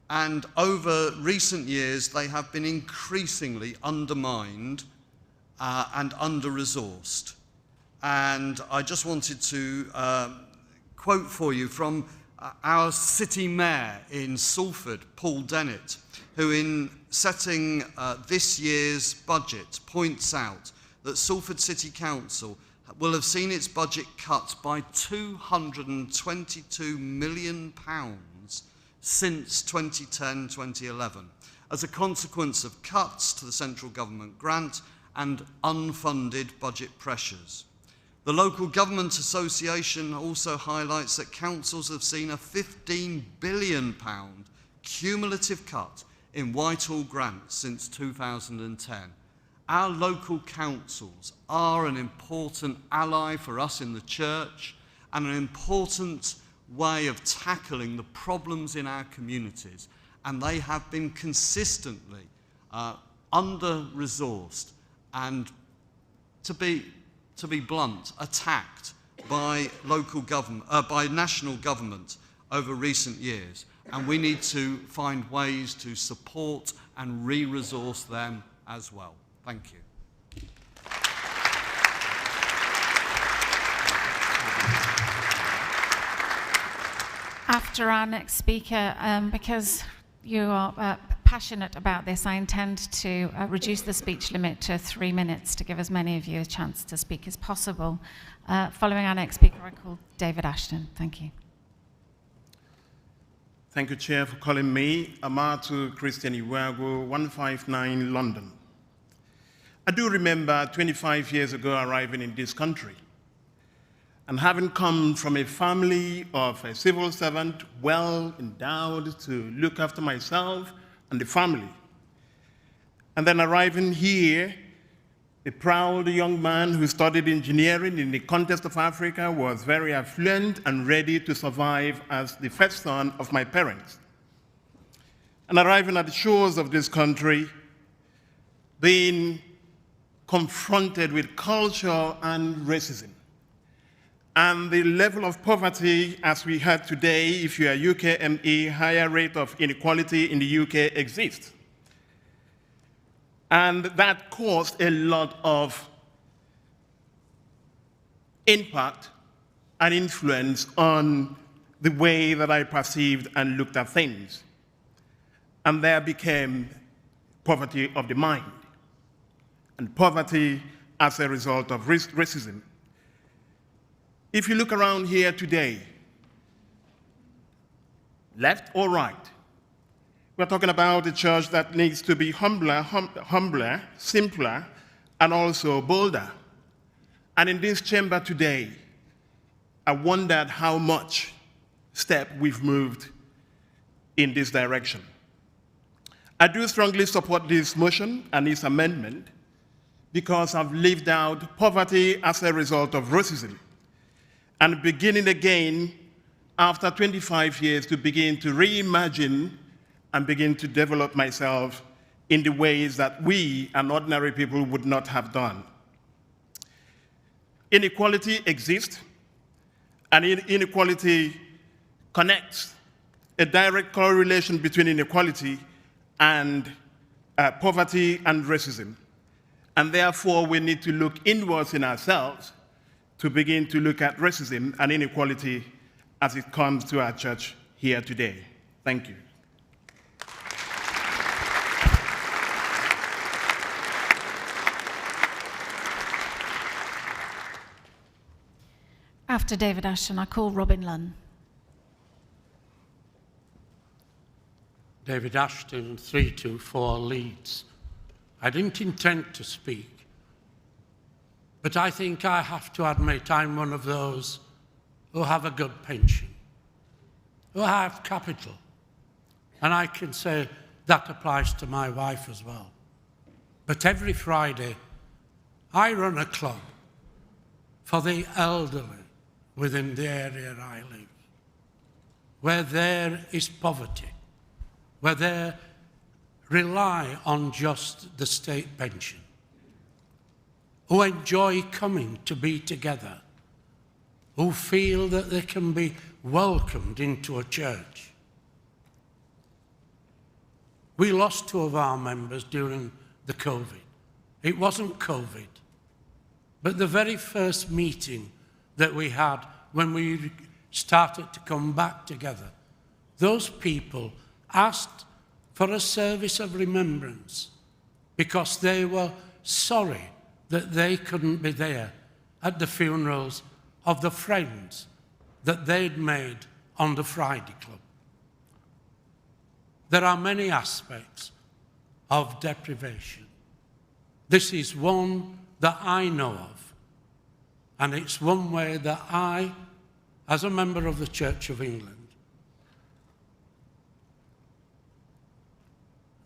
And over recent years, they have been increasingly undermined and under-resourced. And I just wanted to quote for you from our city mayor in Salford, Paul Dennett, who in setting this year's budget points out that Salford City Council will have seen its budget cut by £222 million since 2010-2011, as a consequence of cuts to the central government grant and unfunded budget pressures. The Local Government Association also highlights that councils have seen a £15 billion cumulative cut in Whitehall grants since 2010. Our local councils are an important ally for us in the church and an important way of tackling the problems in our communities, and they have been consistently under-resourced and, to be blunt, attacked by local government, by national government over recent years, and we need to find ways to support and re-resource them as well. Thank you. After our next speaker, because you are passionate about this, I intend to reduce the speech limit to 3 minutes to give as many of you a chance to speak as possible. Following our next speaker, I call David Ashton. Thank you. Thank you, Chair, for calling me. Amatu Christian Iwago, 159 London. I do remember 25 years ago arriving in this country and having come from a family of a civil servant well endowed to look after myself and the family. And then arriving here, a proud young man who studied engineering in the context of Africa, was very affluent and ready to survive as the first son of my parents. And arriving at the shores of this country, being confronted with culture and racism. And the level of poverty, as we heard today, if you are UKME, higher rate of inequality in the UK exists. And that caused a lot of impact and influence on the way that I perceived and looked at things. And there became poverty of the mind, and poverty as a result of racism. If you look around here today, left or right, we're talking about a church that needs to be humbler, simpler, and also bolder. And in this chamber today, I wondered how much step we've moved in this direction. I do strongly support this motion and its amendment because I've lived out poverty as a result of racism, and beginning again after 25 years to begin to reimagine and begin to develop myself in the ways that we and ordinary people would not have done. Inequality exists, and inequality connects a direct correlation between inequality and poverty and racism. And therefore, we need to look inwards in ourselves to begin to look at racism and inequality as it comes to our church here today. Thank you. After David Ashton, I call Robin Lunn. David Ashton, 324 Leeds. I didn't intend to speak, but I think I have to admit I'm one of those who have a good pension, who have capital. And I can say that applies to my wife as well. But every Friday, I run a club for the elderly within the area I live, where there is poverty, where they rely on just the state pension, who enjoy coming to be together, who feel that they can be welcomed into a church. We lost 2 of our members during the COVID. It wasn't COVID, but the very first meeting that we had when we started to come back together, those people asked for a service of remembrance because they were sorry that they couldn't be there at the funerals of the friends that they'd made on the Friday Club. There are many aspects of deprivation. This is one that I know of, and it's one way that I, as a member of the Church of England,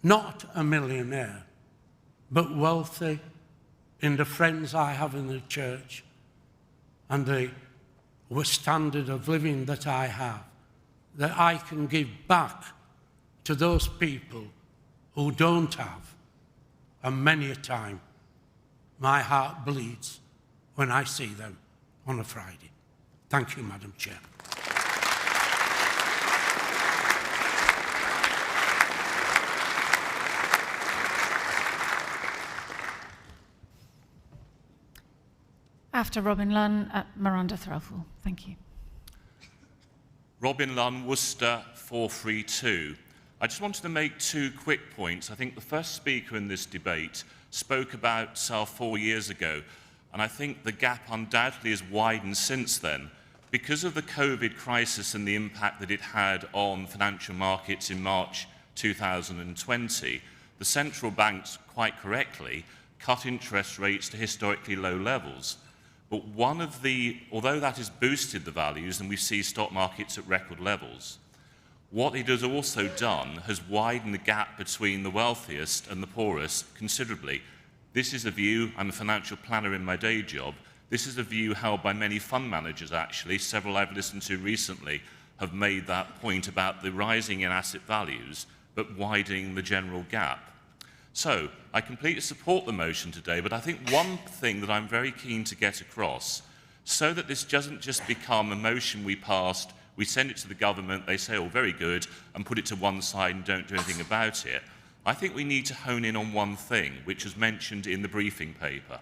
not a millionaire, but wealthy in the friends I have in the church and the standard of living that I have, that I can give back to those people who don't have. And many a time, my heart bleeds when I see them on a Friday. Thank you, Madam Chair. After Robin Lunn, Miranda Threlfall. Thank you. Robin Lunn, Worcester, 432. I just wanted to make 2 quick points. I think the first speaker in this debate spoke about 4 years ago, and I think the gap undoubtedly has widened since then. Because of the COVID crisis and the impact that it had on financial markets in March 2020, the central banks, quite correctly, cut interest rates to historically low levels. But although that has boosted the values and we see stock markets at record levels, what it has also done has widened the gap between the wealthiest and the poorest considerably. This is a view, I'm a financial planner in my day job, this is a view held by many fund managers actually, several I've listened to recently have made that point about the rising in asset values, but widening the general gap. So, I completely support the motion today, but I think one thing that I'm very keen to get across, so that this doesn't just become a motion we passed, we send it to the government, they say, oh, very good, and put it to one side and don't do anything about it. I think we need to hone in on one thing, which was mentioned in the briefing paper,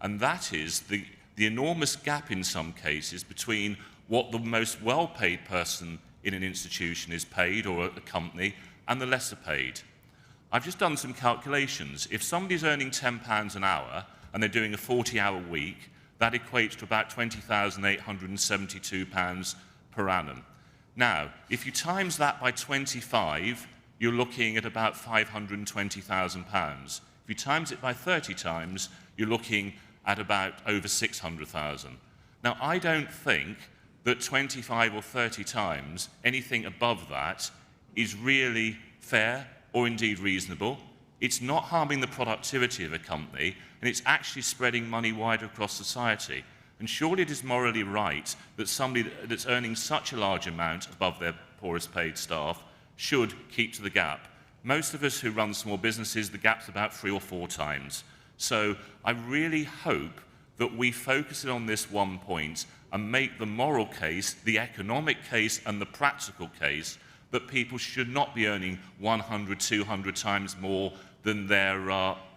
and that is the enormous gap in some cases between what the most well-paid person in an institution is paid, or a company, and the lesser paid. I've just done some calculations. If somebody's earning £10 an hour and they're doing a 40-hour week, that equates to about £20,872 per annum. Now, if you times that by 25, you're looking at about £520,000. If you times it by 30 times, you're looking at about over 600,000. Now, I don't think that 25 or 30 times anything above that is really fair or indeed reasonable. It's not harming the productivity of a company, and it's actually spreading money wider across society. And surely it is morally right that somebody that's earning such a large amount above their poorest paid staff should keep to the gap. Most of us who run small businesses, the gap's about 3 or 4 times. So I really hope that we focus it on this one point and make the moral case, the economic case, and the practical case that people should not be earning 100, 200 times more than their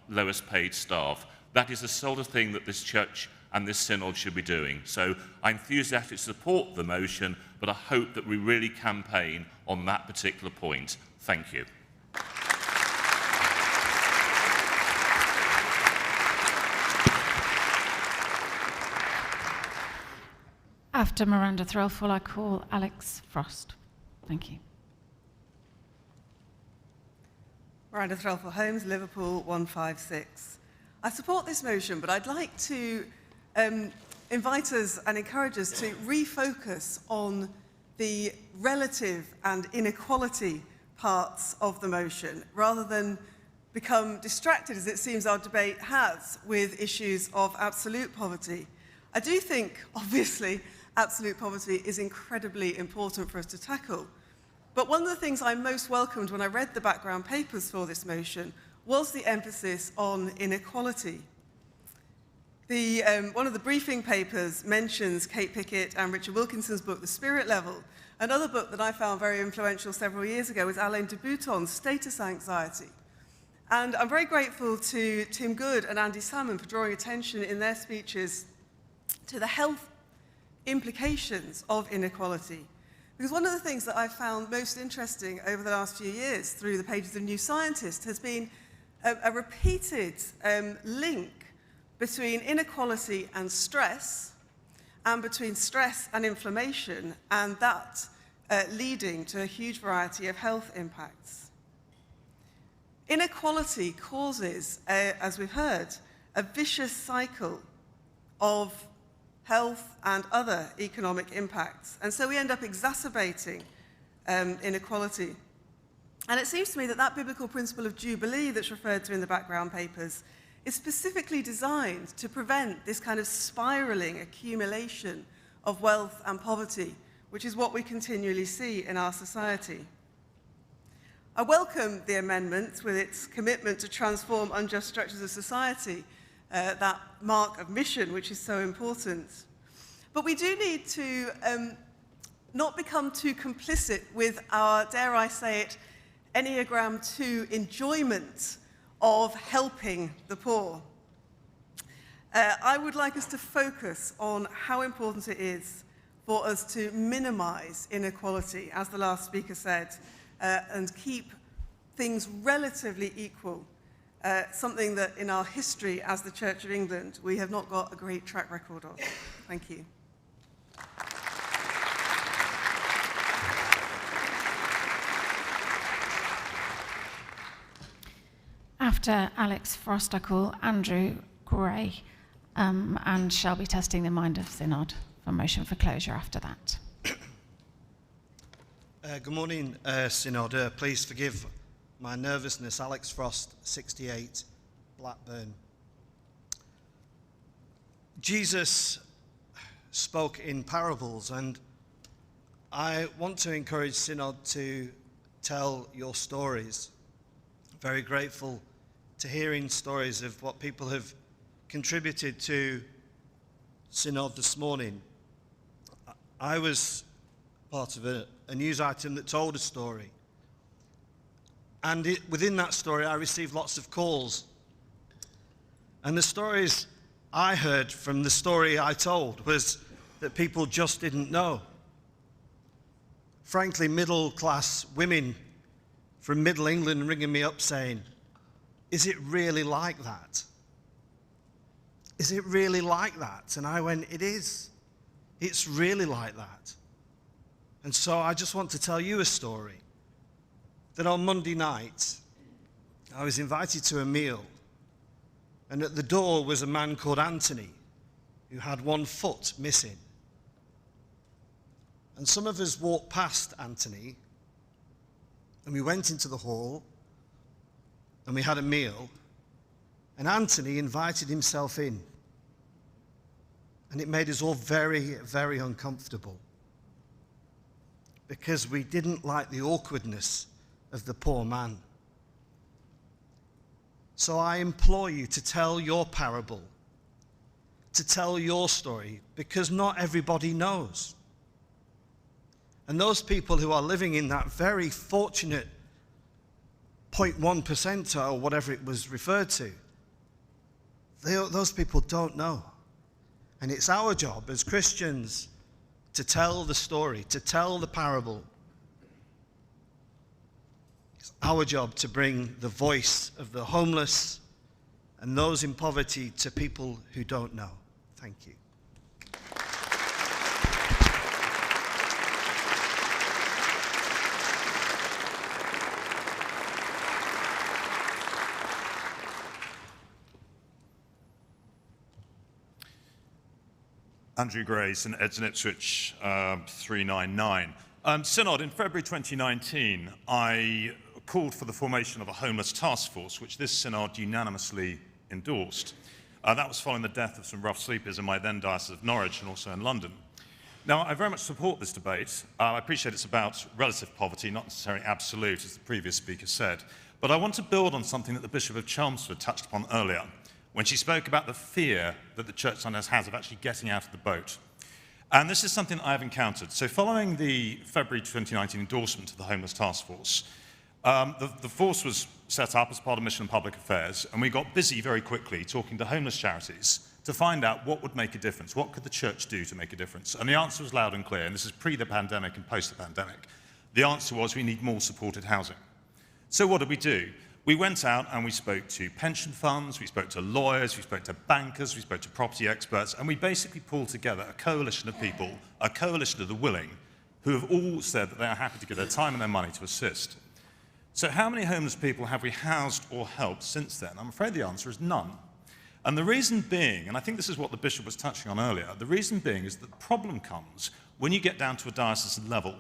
lowest paid staff. That is the sort of thing that this church and this synod should be doing. So I enthusiastically support the motion, but I hope that we really campaign on that particular point. Thank you. After Miranda Threlfall, I call Alex Frost. Thank you. Miranda Threlfall Holmes, Liverpool 156. I support this motion, but I'd like to invite us and encourage us to refocus on the relative and inequality parts of the motion, rather than become distracted, as it seems our debate has, with issues of absolute poverty. I do think, obviously, absolute poverty is incredibly important for us to tackle. But one of the things I most welcomed when I read the background papers for this motion was the emphasis on inequality. One of the briefing papers mentions Kate Pickett and Richard Wilkinson's book, The Spirit Level. Another book that I found very influential several years ago was Alain de Botton's Status Anxiety. And I'm very grateful to Tim Good and Andy Salmon for drawing attention in their speeches to the health implications of inequality. Because one of the things that I've found most interesting over the last few years through the pages of New Scientist has been a repeated link between inequality and stress, and between stress and inflammation, and that leading to a huge variety of health impacts. Inequality causes, as we've heard, a vicious cycle of health and other economic impacts. And so we end up exacerbating inequality. And it seems to me that that biblical principle of Jubilee that's referred to in the background papers is specifically designed to prevent this kind of spiraling accumulation of wealth and poverty, which is what we continually see in our society. I welcome the amendment with its commitment to transform unjust structures of society, that mark of mission, which is so important. But we do need to not become too complicit with our, dare I say it, Enneagram 2 enjoyment of helping the poor. I would like us to focus on how important it is for us to minimize inequality, as the last speaker said, and keep things relatively equal, something that in our history as the Church of England we have not got a great track record of. Thank you. After Alex Frost, I call Andrew Gray, and shall be testing the mind of Synod for motion for closure after that. Good morning, Synod. Please forgive my nervousness. Alex Frost, 68, Blackburn. Jesus spoke in parables, and I want to encourage Synod to tell your stories. Very grateful to hearing stories of what people have contributed to Synod this morning. I was part of a news item that told a story. And within that story, I received lots of calls. And the stories I heard from the story I told was that people just didn't know. Frankly, middle-class women from Middle England ringing me up saying, "Is it really like that? Is it really like that?" And I went, "It is. It's really like that." And so I just want to tell you a story. That on Monday night, I was invited to a meal, and at the door was a man called Anthony, who had one foot missing. And some of us walked past Anthony, and we went into the hall, and we had a meal, and Anthony invited himself in. And it made us all very, very uncomfortable, because we didn't like the awkwardness of the poor man. So I implore you to tell your parable, to tell your story, because not everybody knows. And those people who are living in that very fortunate 0.1% or whatever it was referred to, those people don't know. And it's our job as Christians to tell the story, to tell the parable. It's our job to bring the voice of the homeless and those in poverty to people who don't know. Thank you. Andrew Gray, St Ed's in Ipswich, 399. Synod, in February 2019, I called for the formation of a homeless task force, which this Synod unanimously endorsed. That was following the death of some rough sleepers in my then diocese of Norwich and also in London. Now, I very much support this debate. I appreciate it's about relative poverty, not necessarily absolute, as the previous speaker said. But I want to build on something that the Bishop of Chelmsford touched upon earlier, when she spoke about the fear that the church sometimes has of actually getting out of the boat. And this is something that I've encountered. So following the February 2019 endorsement of the Homeless Task Force, the force was set up as part of Mission and Public Affairs, and we got busy very quickly talking to homeless charities to find out what would make a difference, what could the church do to make a difference. And the answer was loud and clear, and this is pre the pandemic and post the pandemic. The answer was we need more supported housing. So what did we do? We went out and we spoke to pension funds, we spoke to lawyers, we spoke to bankers, we spoke to property experts, and we basically pulled together a coalition of people, a coalition of the willing, who have all said that they are happy to give their time and their money to assist. So how many homeless people have we housed or helped since then? I'm afraid the answer is none. And the reason being, and I think this is what the Bishop was touching on earlier, the reason being is that the problem comes when you get down to a diocesan level.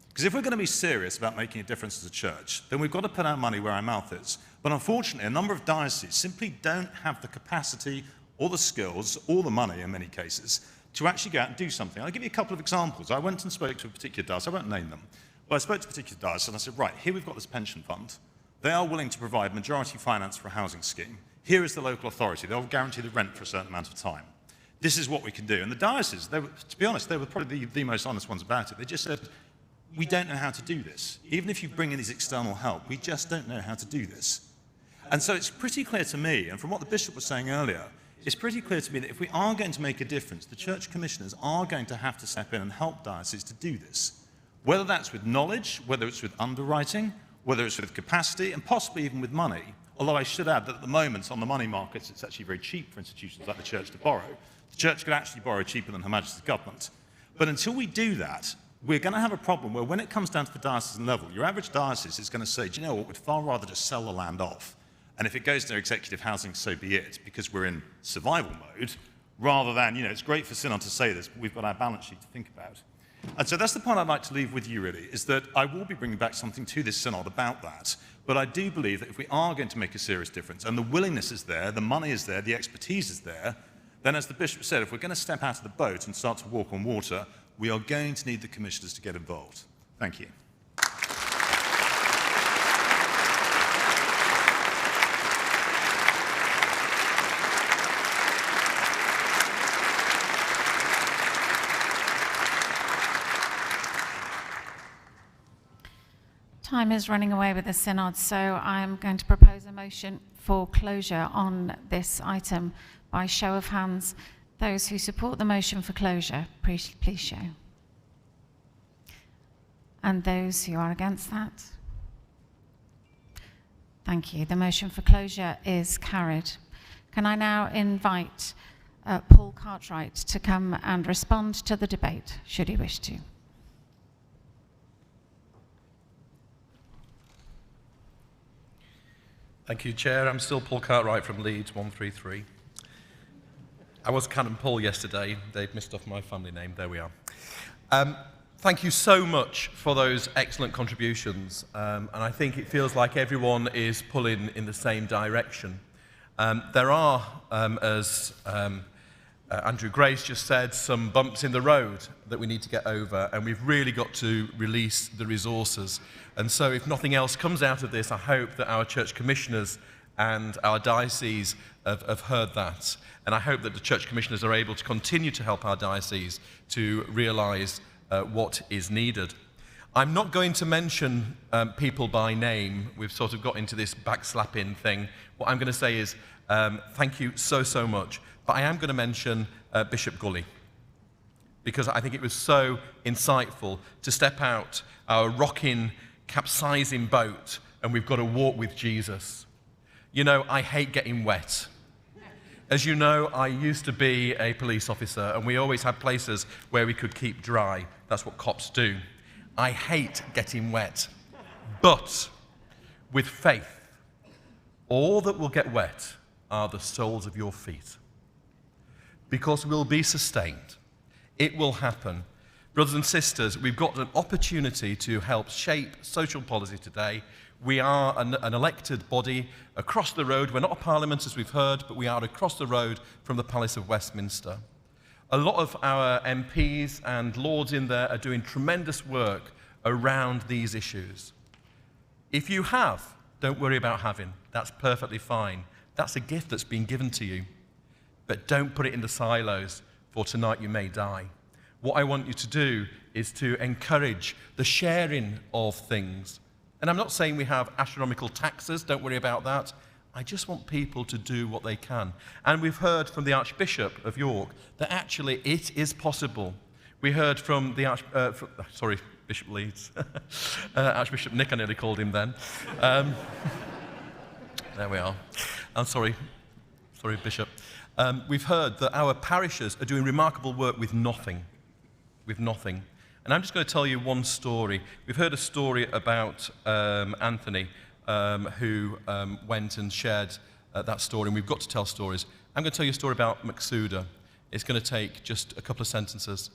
Because if we're going to be serious about making a difference as a church, then we've got to put our money where our mouth is. But unfortunately, a number of dioceses simply don't have the capacity or the skills or the money, in many cases, to actually go out and do something. I'll give you a couple of examples. I went and spoke to a particular diocese. I won't name them. But I spoke to a particular diocese and I said, right, here we've got this pension fund. They are willing to provide majority finance for a housing scheme. Here is the local authority. They'll guarantee the rent for a certain amount of time. This is what we can do. And the dioceses, to be honest, they were probably the most honest ones about it. They just said, we don't know how to do this. Even if you bring in these external help, we just don't know how to do this. And so it's pretty clear to me, and from what the Bishop was saying earlier, it's pretty clear to me that if we are going to make a difference, the church commissioners are going to have to step in and help dioceses to do this. whether that's with knowledge, whether it's with underwriting, whether it's with capacity, and possibly even with money. Although I should add that at the moment on the money markets, it's actually very cheap for institutions like the Church to borrow. The Church could actually borrow cheaper than Her Majesty's government. But until we do that, we're going to have a problem where when it comes down to the diocesan level, your average diocese is going to say, do you know what, we'd far rather just sell the land off. And if it goes to executive housing, so be it, because we're in survival mode, rather than, it's great for Synod to say this, but we've got our balance sheet to think about. And so that's the point I'd like to leave with you, really, is that I will be bringing back something to this Synod about that. But I do believe that if we are going to make a serious difference, and the willingness is there, the money is there, the expertise is there, then as the Bishop said, if we're going to step out of the boat and start to walk on water, we are going to need the commissioners to get involved. Thank you. Time is running away with the Synod, so I'm going to propose a motion for closure on this item by show of hands. Those who support the motion for closure, please show. And those who are against that? Thank you. The motion for closure is carried. Can I now invite Paul Cartwright to come and respond to the debate, should he wish to? Thank you, Chair. I'm still Paul Cartwright from Leeds 133. I was Canon Paul yesterday. They've missed off my family name. There we are. Thank you so much for those excellent contributions. And I think it feels like everyone is pulling in the same direction. There are, as Andrew Grace just said, some bumps in the road that we need to get over, and we've really got to release the resources. And so if nothing else comes out of this, I hope that our church commissioners and our diocese have heard that. And I hope that the church commissioners are able to continue to help our diocese to realise what is needed. I'm not going to mention people by name. We've sort of got into this backslapping thing. What I'm going to say is thank you so much. But I am going to mention Bishop Gully, because I think it was so insightful to step out our rocking, capsizing boat, and we've got to walk with Jesus. You know, I hate getting wet. As you know, I used to be a police officer, and we always had places where we could keep dry. That's what cops do. I hate getting wet. But with faith, all that will get wet are the soles of your feet. Because we'll be sustained. It will happen. Brothers and sisters, we've got an opportunity to help shape social policy today. We are an elected body across the road. We're not a parliament, as we've heard, but we are across the road from the Palace of Westminster. A lot of our MPs and lords in there are doing tremendous work around these issues. If you have, don't worry about having. That's perfectly fine. That's a gift that's been given to you. But don't put it in the silos, for tonight you may die. What I want you to do is to encourage the sharing of things. And I'm not saying we have astronomical taxes, don't worry about that. I just want people to do what they can. And we've heard from the Archbishop of York that actually it is possible. We heard from the Bishop Leeds. Archbishop Nick, I nearly called him then. There we are. I'm sorry, Bishop. We've heard that our parishes are doing remarkable work with nothing. And I'm just going to tell you one story. We've heard a story about Anthony, who went and shared that story, and we've got to tell stories. I'm going to tell you a story about Maqsuda. It's going to take just a couple of sentences.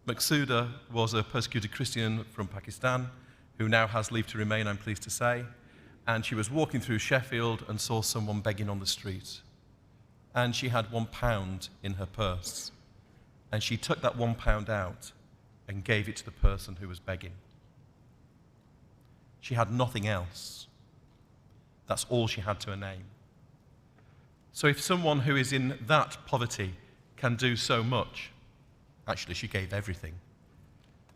Maqsuda was a persecuted Christian from Pakistan who now has leave to remain, I'm pleased to say. And she was walking through Sheffield and saw someone begging on the street. And she had £1 in her purse. And she took that £1 out and gave it to the person who was begging. She had nothing else. That's all she had to her name. So if someone who is in that poverty can do so much, actually she gave everything,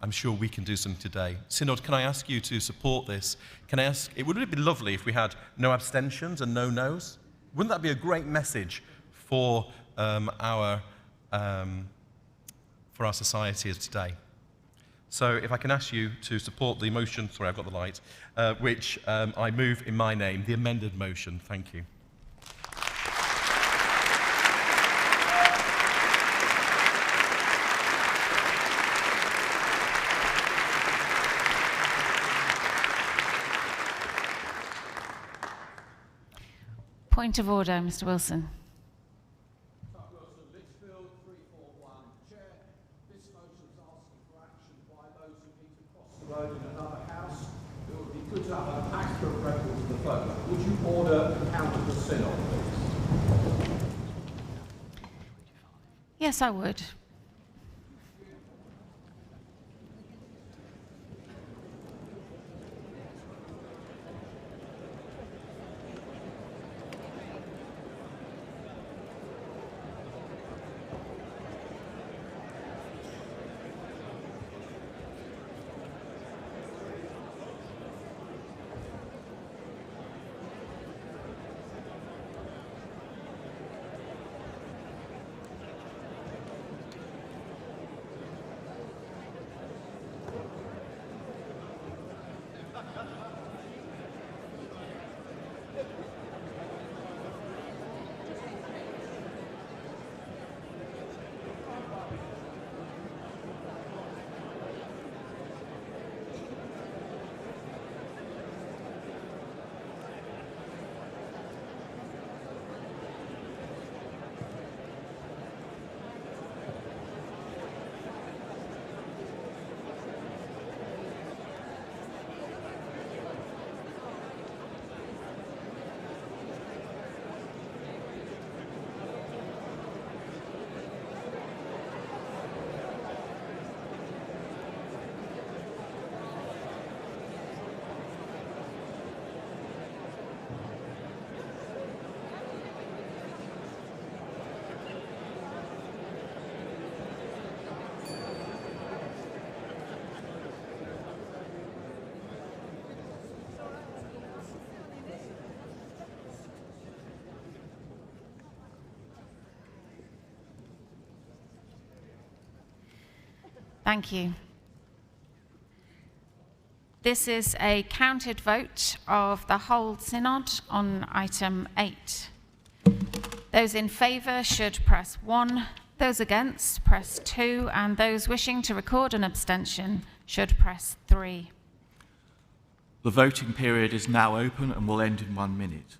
I'm sure we can do something today. Synod, can I ask you to support this? Would it be lovely if we had no abstentions and no no's? Wouldn't that be a great message for our society today? So if I can ask you to support the motion, sorry, I've got the light, which I move in my name, the amended motion. Thank you. Point of order, Mr. Wilson. Road in another house, it would be good to have an accurate record of the vote. Would you order the count of the synod, please? Yes, I would. Thank you. This is a counted vote of the whole synod on item 8. Those in favour should press 1, those against press 2, and those wishing to record an abstention should press 3. The voting period is now open and will end in 1 minute.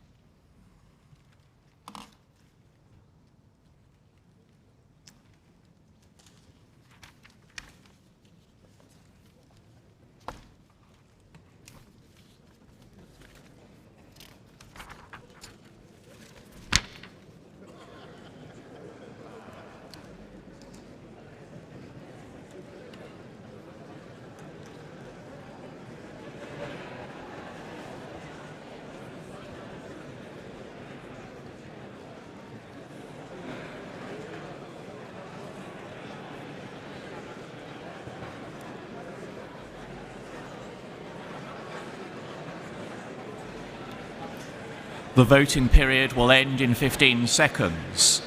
The voting period will end in 15 seconds.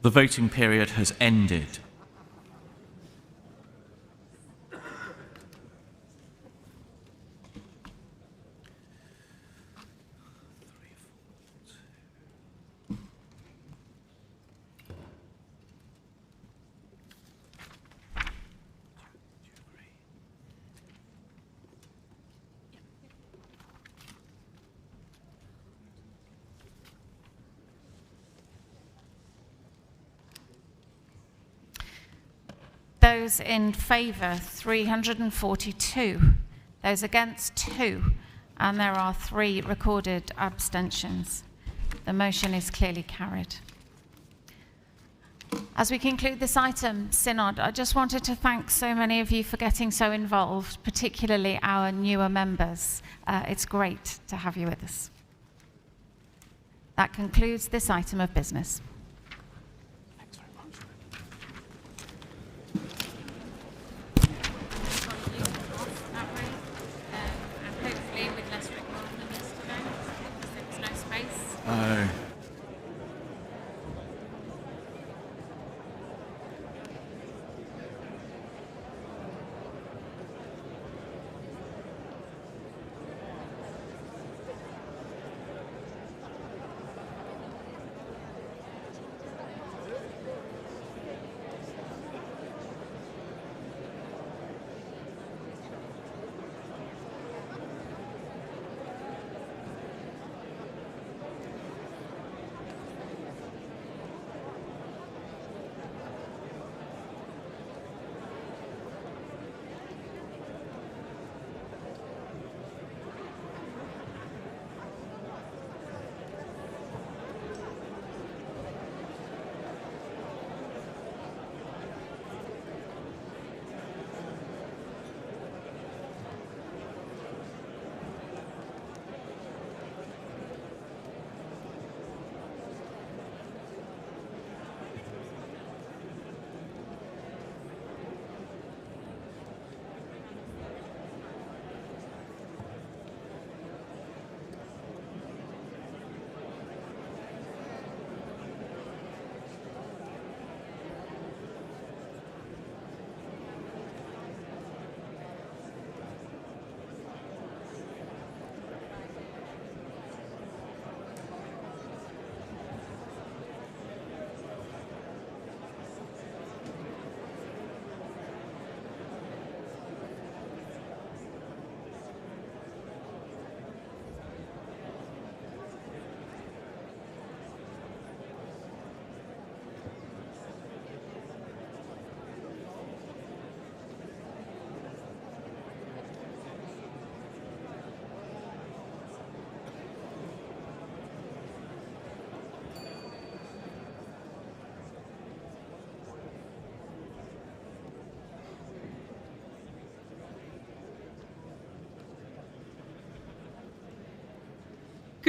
The voting period has ended. Those in favour, 342. Those against, 2. And there are 3 recorded abstentions. The motion is clearly carried. As we conclude this item, Synod, I just wanted to thank so many of you for getting so involved, particularly our newer members. It's great to have you with us. That concludes this item of business. Hopefully with less rigmarole than yesterday.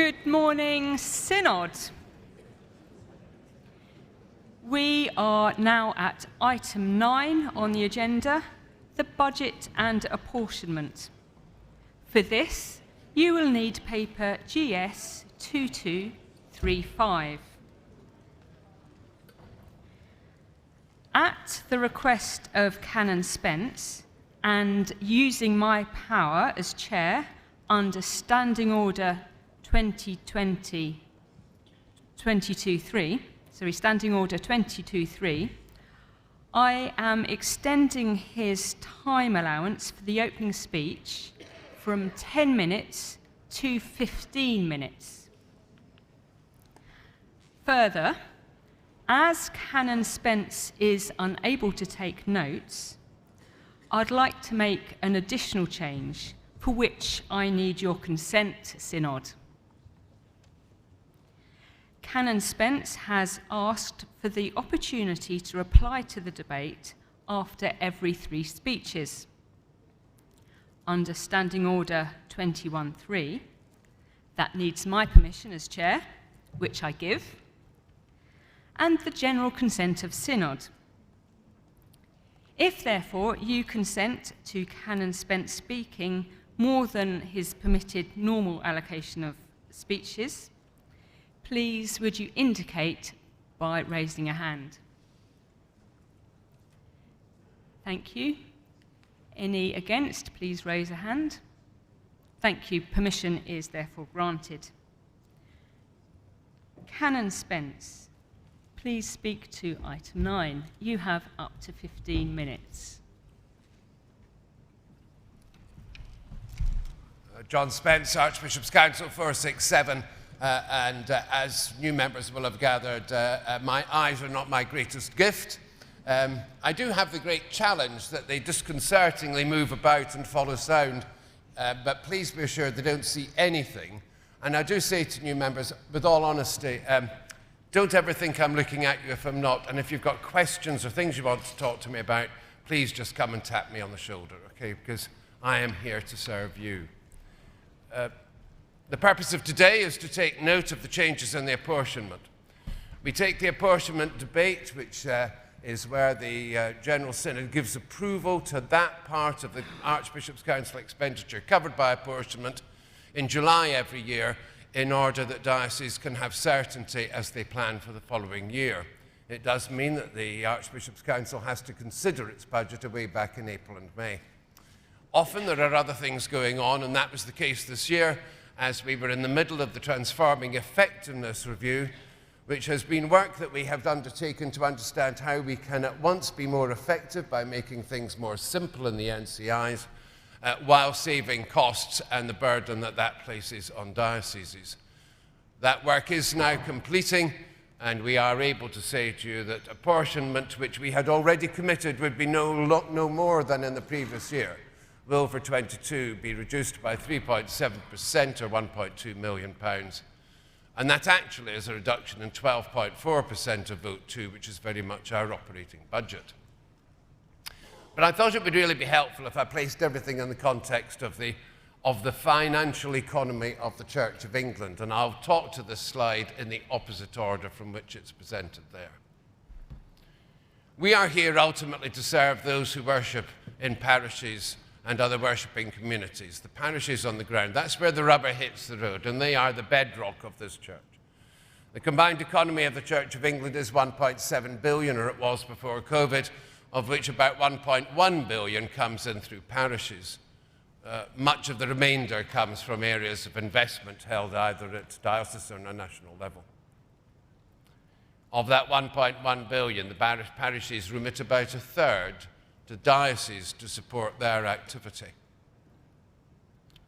Good morning, Synod. We are now at item 9 on the agenda, the budget and apportionment. For this, you will need paper GS 2235. At the request of Canon Spence, and using my power as chair under Standing Order Standing Order 223, I am extending his time allowance for the opening speech from 10 minutes to 15 minutes. Further, as Canon Spence is unable to take notes, I'd like to make an additional change for which I need your consent, Synod. Canon Spence has asked for the opportunity to reply to the debate after every 3 speeches. Under Standing Order 21.3, that needs my permission as chair, which I give, and the general consent of Synod. If, therefore, you consent to Canon Spence speaking more than his permitted normal allocation of speeches, please would you indicate by raising a hand? Thank you. Any against, please raise a hand. Thank you. Permission is therefore granted. Canon Spence, please speak to item 9. You have up to 15 minutes. John Spence, Archbishop's Council 467. As new members will have gathered, my eyes are not my greatest gift. I do have the great challenge that they disconcertingly move about and follow sound, but please be assured they don't see anything. And I do say to new members, with all honesty, don't ever think I'm looking at you if I'm not. And if you've got questions or things you want to talk to me about, please just come and tap me on the shoulder, okay? Because I am here to serve you. The purpose of today is to take note of the changes in the apportionment. We take the apportionment debate, which is where the General Synod gives approval to that part of the Archbishop's Council expenditure covered by apportionment in July every year, in order that dioceses can have certainty as they plan for the following year. It does mean that the Archbishop's Council has to consider its budget away back in April and May. Often there are other things going on, and that was the case this year, as we were in the middle of the Transforming Effectiveness Review, which has been work that we have undertaken to understand how we can at once be more effective by making things more simple in the NCIs, while saving costs and the burden that that places on dioceses. That work is now completing, and we are able to say to you that apportionment, which we had already committed would be no more than in the previous year, will for 22 be reduced by 3.7% or £1.2 million. And that actually is a reduction in 12.4% of Vote 2, which is very much our operating budget. But I thought it would really be helpful if I placed everything in the context of the financial economy of the Church of England, and I'll talk to this slide in the opposite order from which it's presented there. We are here ultimately to serve those who worship in parishes and other worshipping communities, the parishes on the ground. That's where the rubber hits the road, and they are the bedrock of this church. The combined economy of the Church of England is 1.7 billion, or it was before COVID, of which about 1.1 billion comes in through parishes. Much of the remainder comes from areas of investment held either at diocesan or national level. Of that 1.1 billion, the parishes remit about a third to dioceses to support their activity.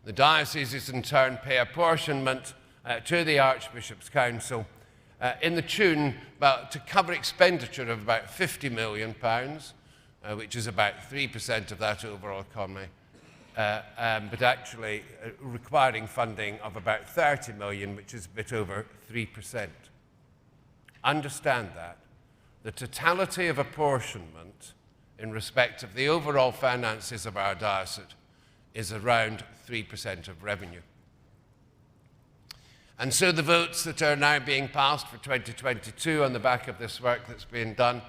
The dioceses in turn pay apportionment to the Archbishop's Council in the tune, to cover expenditure of about £50 million, which is about 3% of that overall economy, but actually requiring funding of about 30 million, which is a bit over 3%. Understand that the totality of apportionment in respect of the overall finances of our diocese is around 3% of revenue. And so the votes that are now being passed for 2022 on the back of this work that's being done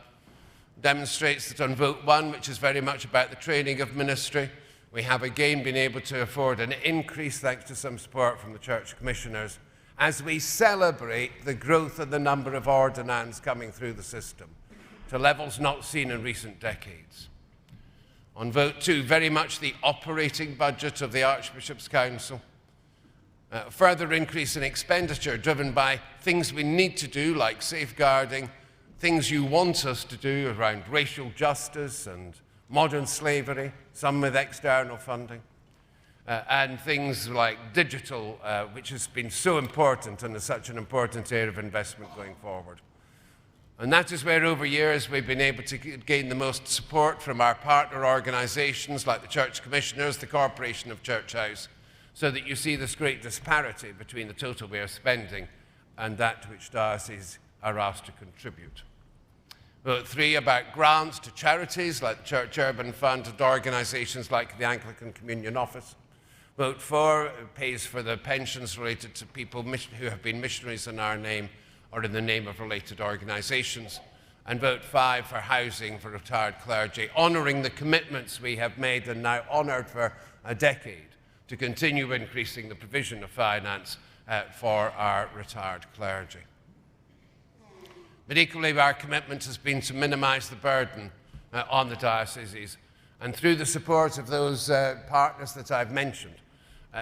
demonstrates that on vote 1, which is very much about the training of ministry, we have again been able to afford an increase thanks to some support from the church commissioners as we celebrate the growth of the number of ordinands coming through the system to levels not seen in recent decades. On vote 2, very much the operating budget of the Archbishop's Council. Further increase in expenditure driven by things we need to do, like safeguarding, things you want us to do around racial justice and modern slavery, some with external funding, and things like digital, which has been so important and is such an important area of investment going forward. And that is where over years we've been able to gain the most support from our partner organisations like the Church Commissioners, the Corporation of Church House, so that you see this great disparity between the total we are spending and that which dioceses are asked to contribute. Vote 3 about grants to charities like the Church Urban Fund and organisations like the Anglican Communion Office. Vote 4 pays for the pensions related to people who have been missionaries in our name or in the name of related organisations. And vote 5 for housing for retired clergy, honouring the commitments we have made and now honoured for a decade to continue increasing the provision of finance for our retired clergy. But equally, our commitment has been to minimise the burden on the dioceses. And through the support of those partners that I've mentioned,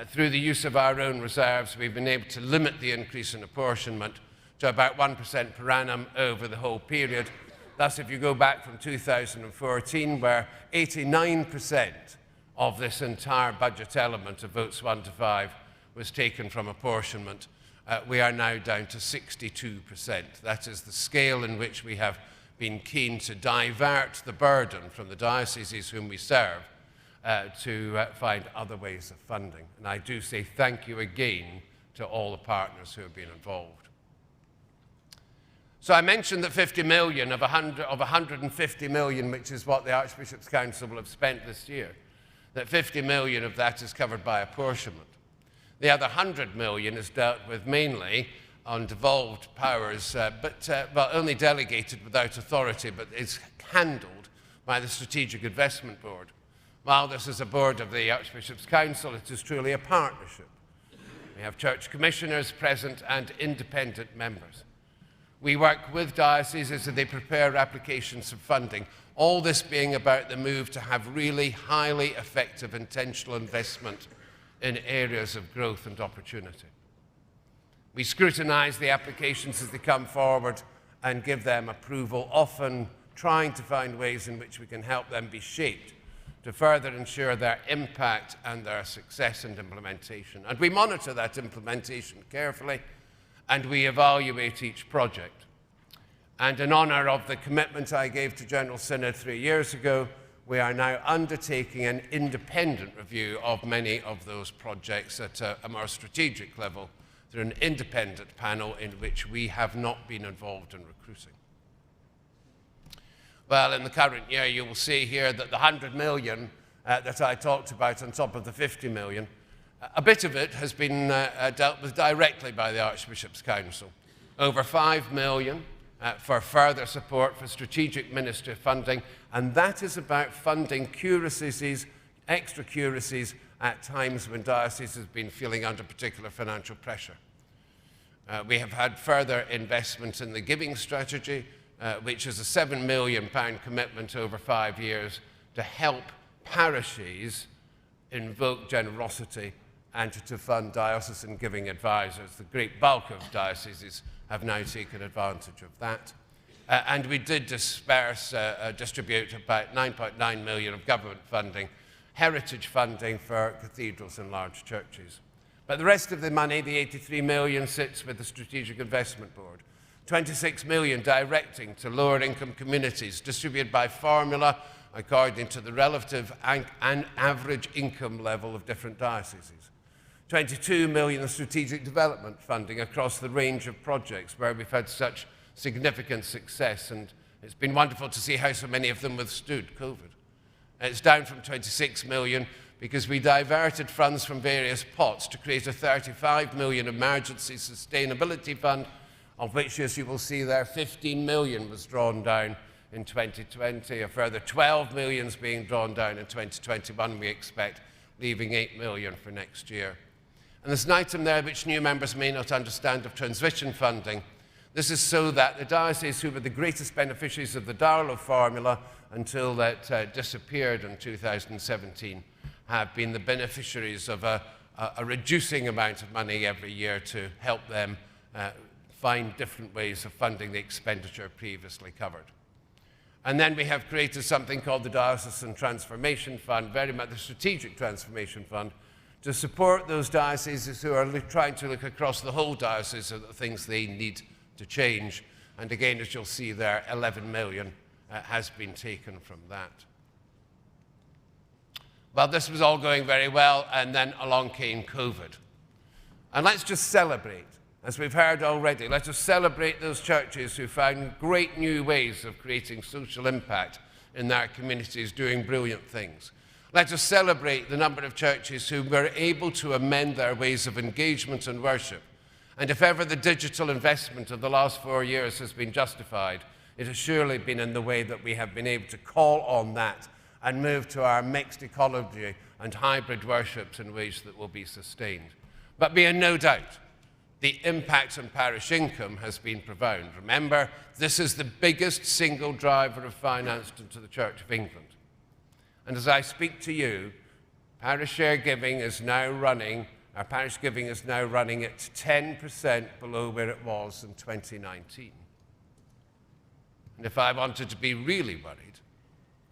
through the use of our own reserves, we've been able to limit the increase in apportionment to about 1% per annum over the whole period. Thus, if you go back from 2014, where 89% of this entire budget element of votes 1 to 5 was taken from apportionment, we are now down to 62%. That is the scale in which we have been keen to divert the burden from the dioceses whom we serve to find other ways of funding. And I do say thank you again to all the partners who have been involved. So I mentioned that 50 million of 150 million, which is what the Archbishop's Council will have spent this year, that 50 million of that is covered by apportionment. The other 100 million is dealt with mainly on devolved powers, but only delegated without authority, but is handled by the Strategic Investment Board. While this is a board of the Archbishop's Council, it is truly a partnership. We have church commissioners present and independent members. We work with dioceses as they prepare applications for funding, all this being about the move to have really highly effective intentional investment in areas of growth and opportunity. We scrutinise the applications as they come forward and give them approval, often trying to find ways in which we can help them be shaped to further ensure their impact and their success and implementation. And we monitor that implementation carefully, and we evaluate each project. And in honour of the commitment I gave to General Synod 3 years ago, we are now undertaking an independent review of many of those projects at a more strategic level through an independent panel in which we have not been involved in recruiting. Well, in the current year, you will see here that the 100 million that I talked about on top of the 50 million, a bit of it has been dealt with directly by the Archbishop's Council. Over 5 million for further support for strategic ministry funding, and that is about funding curacies, extra curacies, at times when dioceses have been feeling under particular financial pressure. We have had further investment in the giving strategy, which is a £7 million commitment over 5 years to help parishes invoke generosity and to fund diocesan giving advisors. The great bulk of dioceses have now taken advantage of that. And we did distribute about 9.9 million of government funding, heritage funding for cathedrals and large churches. But the rest of the money, the 83 million, sits with the Strategic Investment Board. 26 million directing to lower income communities, distributed by formula according to the relative and average income level of different dioceses. 22 million of strategic development funding across the range of projects where we've had such significant success, and it's been wonderful to see how so many of them withstood COVID. It's down from 26 million because we diverted funds from various pots to create a 35 million emergency sustainability fund, of which, as you will see there, 15 million was drawn down in 2020. A further 12 million is being drawn down in 2021, we expect, leaving 8 million for next year. And there's an item there which new members may not understand of transition funding. This is so that the dioceses who were the greatest beneficiaries of the Darlow formula until that disappeared in 2017 have been the beneficiaries of a reducing amount of money every year to help them find different ways of funding the expenditure previously covered. And then we have created something called the Diocesan Transformation Fund, very much the Strategic Transformation Fund, to support those dioceses who are trying to look across the whole diocese at the things they need to change. And again, as you'll see there, 11 million has been taken from that. Well, this was all going very well, and then along came COVID. And let's just celebrate. As we've heard already, let us celebrate those churches who found great new ways of creating social impact in their communities, doing brilliant things. Let us celebrate the number of churches who were able to amend their ways of engagement and worship. And if ever the digital investment of the last 4 years has been justified, it has surely been in the way that we have been able to call on that and move to our mixed ecology and hybrid worships in ways that will be sustained. But be in no doubt, the impact on parish income has been profound. Remember, this is the biggest single driver of finance into the Church of England. And as I speak to you, parish share giving is now running, our parish giving is now running at 10% below where it was in 2019. And if I wanted to be really worried,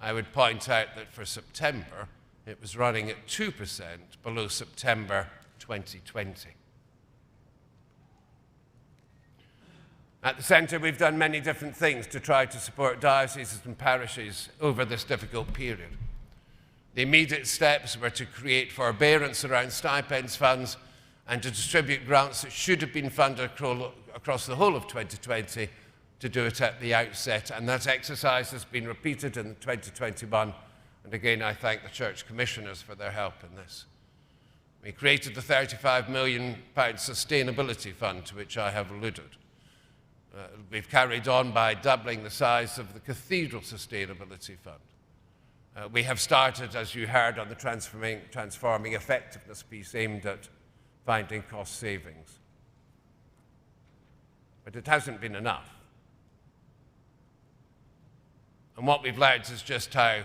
I would point out that for September, it was running at 2% below September 2020. At the Centre, we've done many different things to try to support dioceses and parishes over this difficult period. The immediate steps were to create forbearance around stipends funds and to distribute grants that should have been funded across the whole of 2020 to do it at the outset. And that exercise has been repeated in 2021. And again, I thank the Church Commissioners for their help in this. We created the £35 million Sustainability Fund, to which I have alluded. We've carried on by doubling the size of the Cathedral Sustainability Fund. We have started, as you heard, on the transforming effectiveness piece aimed at finding cost savings. But it hasn't been enough. And what we've learned is just how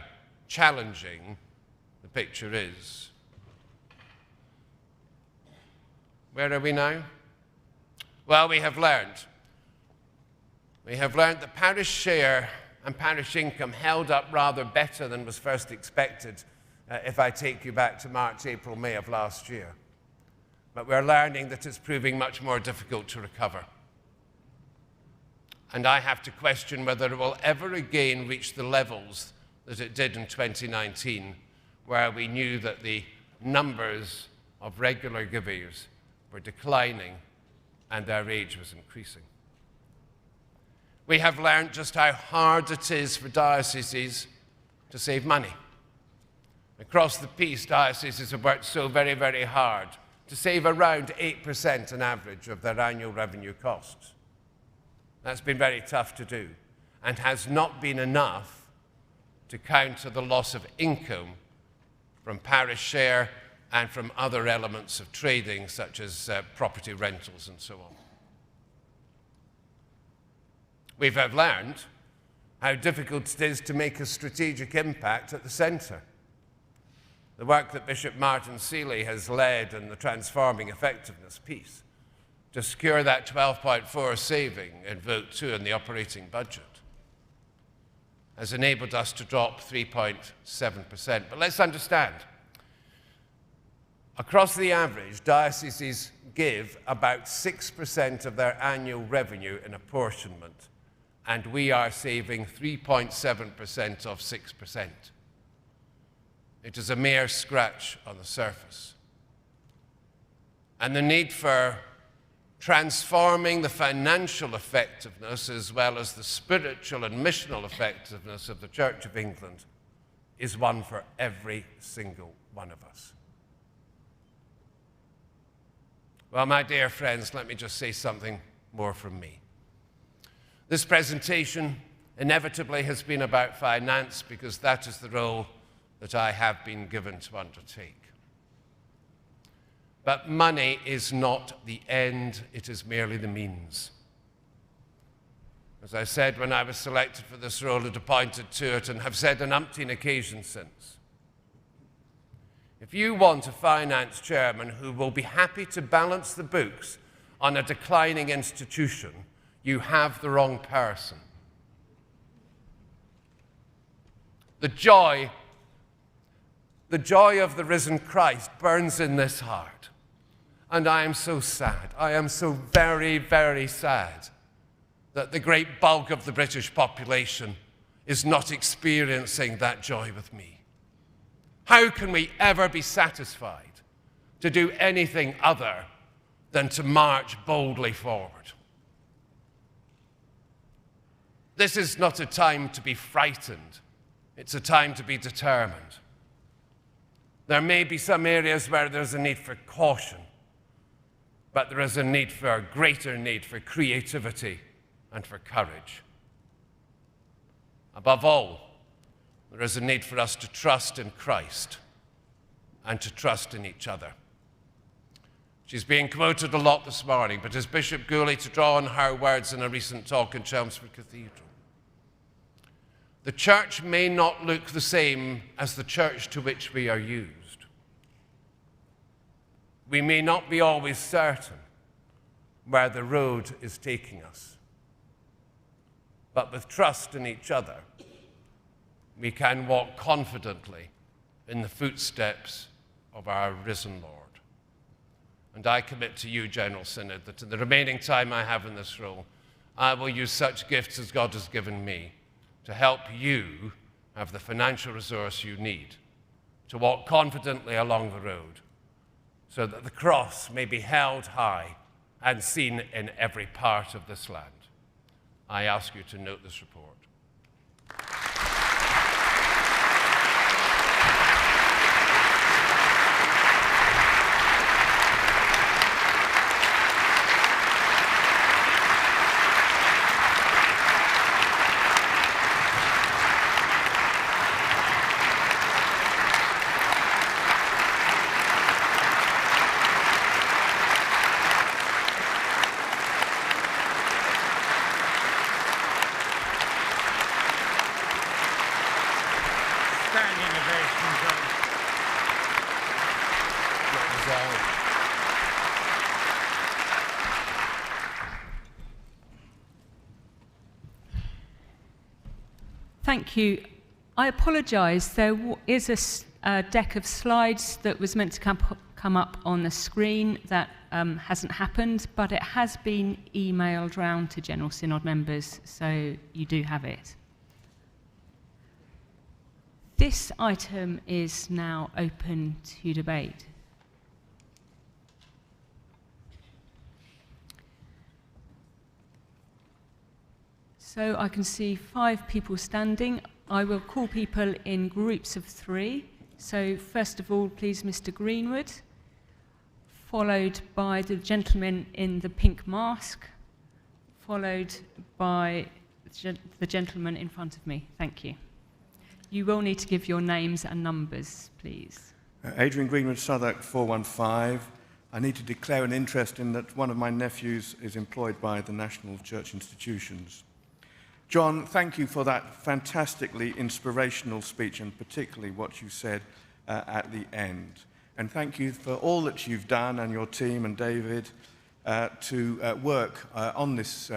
challenging the picture is. Where are we now? Well, we have learned that parish share and parish income held up rather better than was first expected if I take you back to March, April, May of last year. But we're learning that it's proving much more difficult to recover. And I have to question whether it will ever again reach the levels that it did in 2019, where we knew that the numbers of regular givers were declining and their age was increasing. We have learned just how hard it is for dioceses to save money. Across the piece, dioceses have worked so very, very hard to save around 8% on average of their annual revenue costs. That's been very tough to do and has not been enough to counter the loss of income from parish share and from other elements of trading, such as property rentals and so on. We have learned how difficult it is to make a strategic impact at the centre. The work that Bishop Martin Seeley has led in the transforming effectiveness piece to secure that 12.4 saving in Vote 2 in the operating budget has enabled us to drop 3.7%. But let's understand, across the average, dioceses give about 6% of their annual revenue in apportionment, and we are saving 3.7% of 6%. It is a mere scratch on the surface. And the need for transforming the financial effectiveness as well as the spiritual and missional effectiveness of the Church of England is one for every single one of us. Well, my dear friends, let me just say something more from me. This presentation inevitably has been about finance because that is the role that I have been given to undertake. But money is not the end, it is merely the means. As I said when I was selected for this role and appointed to it, and have said on umpteen occasions since, if you want a finance chairman who will be happy to balance the books on a declining institution, you have the wrong person. The joy of the risen Christ burns in this heart. And I am so sad. I am so very, very sad that the great bulk of the British population is not experiencing that joy with me. How can we ever be satisfied to do anything other than to march boldly forward? This is not a time to be frightened. It's a time to be determined. There may be some areas where there's a need for caution, but there is a greater need for creativity and for courage. Above all, there is a need for us to trust in Christ and to trust in each other. She's being quoted a lot this morning, but as Bishop Gooley, to draw on her words in a recent talk in Chelmsford Cathedral, the church may not look the same as the church to which we are used. We may not be always certain where the road is taking us. But with trust in each other, we can walk confidently in the footsteps of our risen Lord. And I commit to you, General Synod, that in the remaining time I have in this role, I will use such gifts as God has given me to help you have the financial resource you need to walk confidently along the road so that the cross may be held high and seen in every part of this land. I ask you to note this report. Thank you. I apologise. There is a deck of slides that was meant to come up on the screen that hasn't happened, but it has been emailed round to General Synod members, so you do have it. This item is now open to debate. So I can see 5 people standing. I will call people in groups of 3. So first of all, please, Mr. Greenwood, followed by the gentleman in the pink mask, followed by the gentleman in front of me. Thank you. You will need to give your names and numbers, please. Adrian Greenwood, Southwark 415. I need to declare an interest in that one of my nephews is employed by the National Church Institutions. John, thank you for that fantastically inspirational speech, and particularly what you said at the end. And thank you for all that you've done, and your team and David, to work on this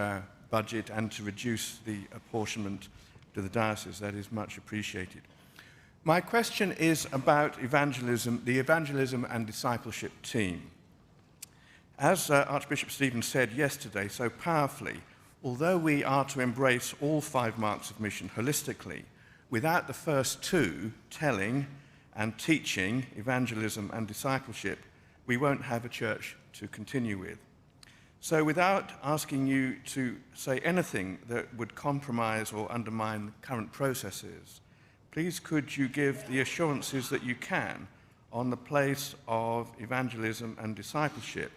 budget and to reduce the apportionment to the diocese. That is much appreciated. My question is about evangelism, the evangelism and discipleship team. As Archbishop Stephen said yesterday so powerfully, although we are to embrace all 5 marks of mission holistically, without the first 2, telling and teaching, evangelism and discipleship, we won't have a church to continue with. So without asking you to say anything that would compromise or undermine current processes, please could you give the assurances that you can on the place of evangelism and discipleship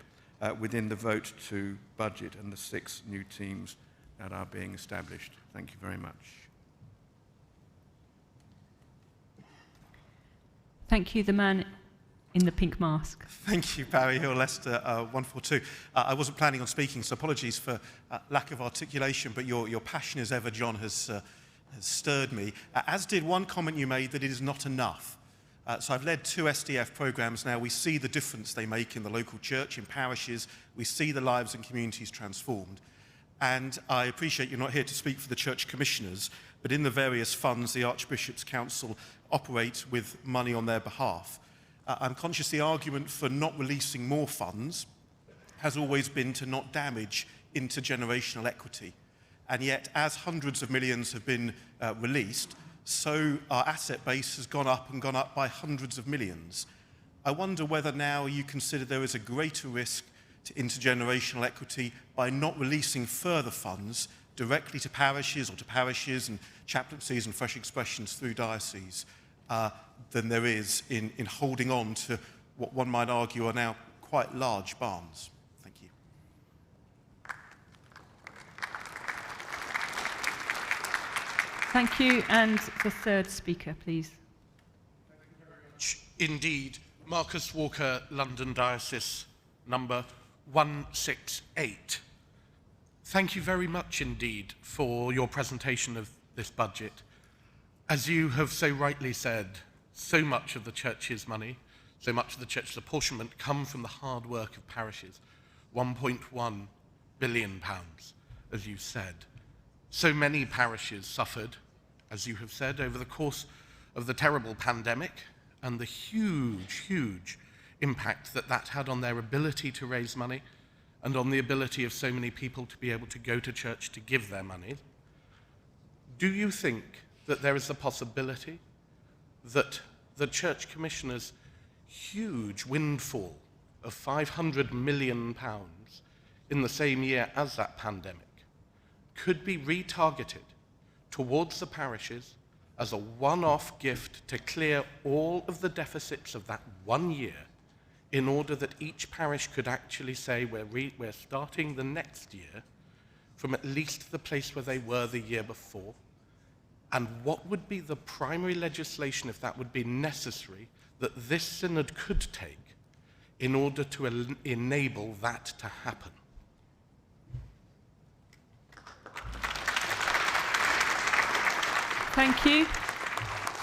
within the vote to budget and the 6 new teams that are being established? Thank you very much. Thank you, the man in the pink mask. Thank you, Barry Hill, Leicester 142. I wasn't planning on speaking, so apologies for lack of articulation, but your passion as ever, John, has stirred me, as did one comment you made that it is not enough. So I've led 2 SDF programs now. We see the difference they make in the local church, in parishes. We see the lives and communities transformed. And I appreciate you're not here to speak for the church commissioners, but in the various funds, the Archbishop's Council operate with money on their behalf. I'm conscious the argument for not releasing more funds has always been to not damage intergenerational equity. And yet, as hundreds of millions have been released, so our asset base has gone up and gone up by hundreds of millions. I wonder whether now you consider there is a greater risk to intergenerational equity by not releasing further funds directly to parishes or to parishes and chaplaincies and fresh expressions through dioceses than there is in holding on to what one might argue are now quite large barns. Thank you. Thank you. And the third speaker, please. Indeed. Marcus Walker, London Diocese, number 168. Thank you very much indeed for your presentation of this budget. As you have so rightly said, so much of the church's money, so much of the church's apportionment come from the hard work of parishes. £1.1 billion, as you said. So many parishes suffered, as you have said, over the course of the terrible pandemic and the huge, huge impact that that had on their ability to raise money and on the ability of so many people to be able to go to church to give their money. Do you think that there is the possibility that the church commissioners' huge windfall of £500 million in the same year as that pandemic could be retargeted towards the parishes as a one-off gift to clear all of the deficits of that one year, in order that each parish could actually say we're starting the next year from at least the place where they were the year before? And what would be the primary legislation, if that would be necessary, that this synod could take in order to enable that to happen? Thank you.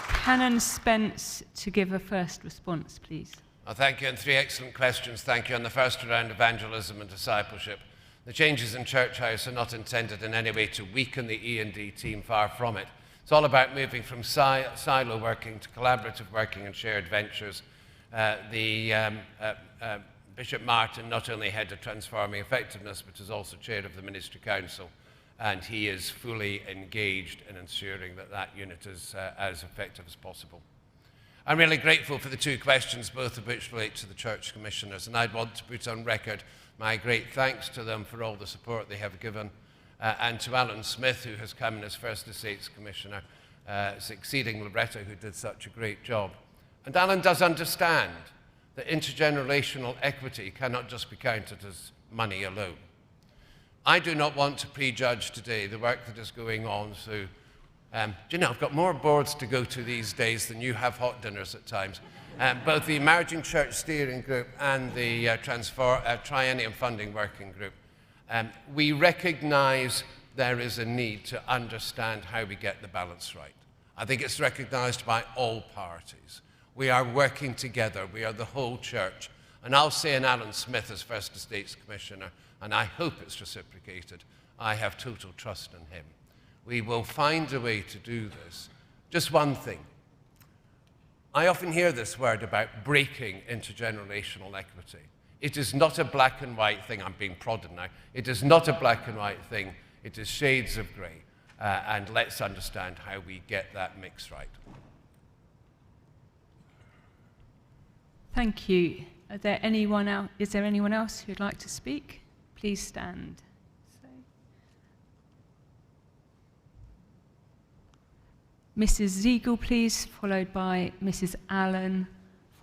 Canon Spence to give a first response, please. Well, thank you, and 3 excellent questions. Thank you. On the first around evangelism and discipleship, the changes in Church House are not intended in any way to weaken the E&D team, far from it. It's all about moving from silo working to collaborative working and shared ventures. Bishop Martin not only head of Transforming Effectiveness, but is also chair of the Ministry Council, and he is fully engaged in ensuring that that unit is as effective as possible. I'm really grateful for the 2 questions, both of which relate to the Church Commissioners, and I'd want to put on record my great thanks to them for all the support they have given, and to Alan Smith, who has come in as First Estates Commissioner, succeeding Loretta, who did such a great job. And Alan does understand that intergenerational equity cannot just be counted as money alone. I do not want to prejudge today the work that is going on through, do you know, I've got more boards to go to these days than you have hot dinners at times. Both the Emerging Church Steering Group and the Triennium Funding Working Group. We recognise there is a need to understand how we get the balance right. I think it's recognised by all parties. We are working together. We are the whole church. And I'll say in Alan Smith as First Estates Commissioner, and I hope it's reciprocated, I have total trust in him. We will find a way to do this. Just one thing. I often hear this word about breaking intergenerational equity. It is not a black and white thing. I'm being prodded now. It is not a black and white thing. It is shades of grey. And let's understand how we get that mix right. Thank you. Is there anyone else who'd like to speak? Please stand. Mrs. Ziegel, please, followed by Mrs. Allen,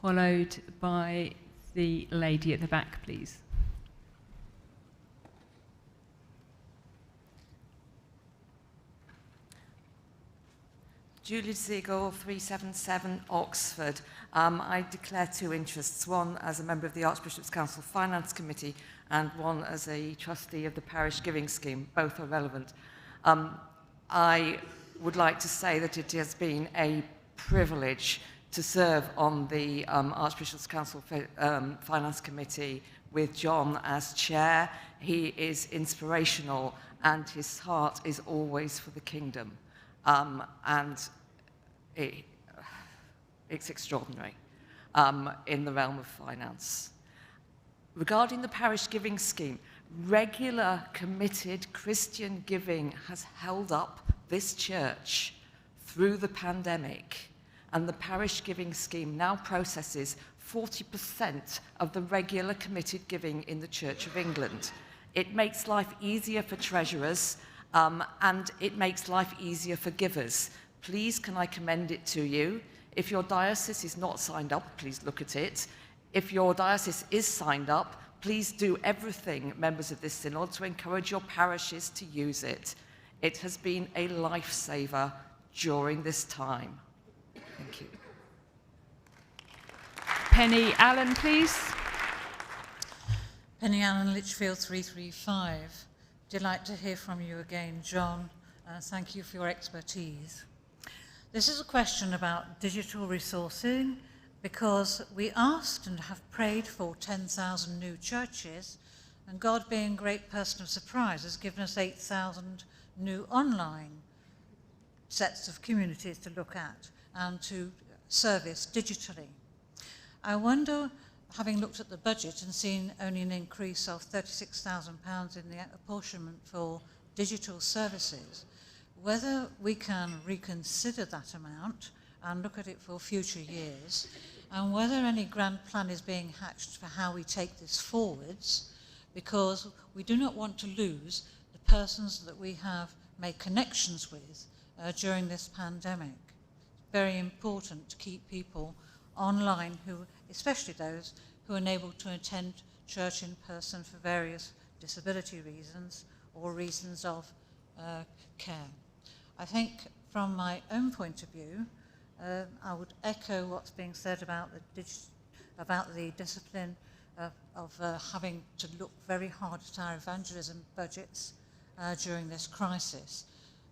followed by the lady at the back, please. Julie Ziegel, 377 Oxford. I declare two interests, one as a member of the Archbishop's Council Finance Committee and one as a trustee of the Parish Giving Scheme. Both are relevant. I would like to say that it has been a privilege to serve on the Archbishop's Council Finance Committee with John as chair. He is inspirational and his heart is always for the kingdom. And it's extraordinary in the realm of finance. Regarding the parish giving scheme, regular, committed Christian giving has held up this church through the pandemic, and the parish giving scheme now processes 40% of the regular committed giving in the Church of England. It makes life easier for treasurers, and it makes life easier for givers. Please, can I commend it to you? If your diocese is not signed up, please look at it. If your diocese is signed up, please do everything, members of this synod, to encourage your parishes to use it. It has been a lifesaver during this time. Thank you. Penny Allen, please. Penny Allen, Lichfield 335. Delight to hear from you again, John. Thank you for your expertise. This is a question about digital resourcing, because we asked and have prayed for 10,000 new churches, and God, being a great person of surprise, has given us 8,000 new online sets of communities to look at and to service digitally. I wonder, having looked at the budget and seen only an increase of £36,000 in the apportionment for digital services, whether we can reconsider that amount and look at it for future years, and whether any grand plan is being hatched for how we take this forwards, because we do not want to lose the persons that we have made connections with during this pandemic. It's very important to keep people online, especially those who are unable to attend church in person for various disability reasons or reasons of care. I think from my own point of view, I would echo what's being said about the discipline of having to look very hard at our evangelism budgets during this crisis.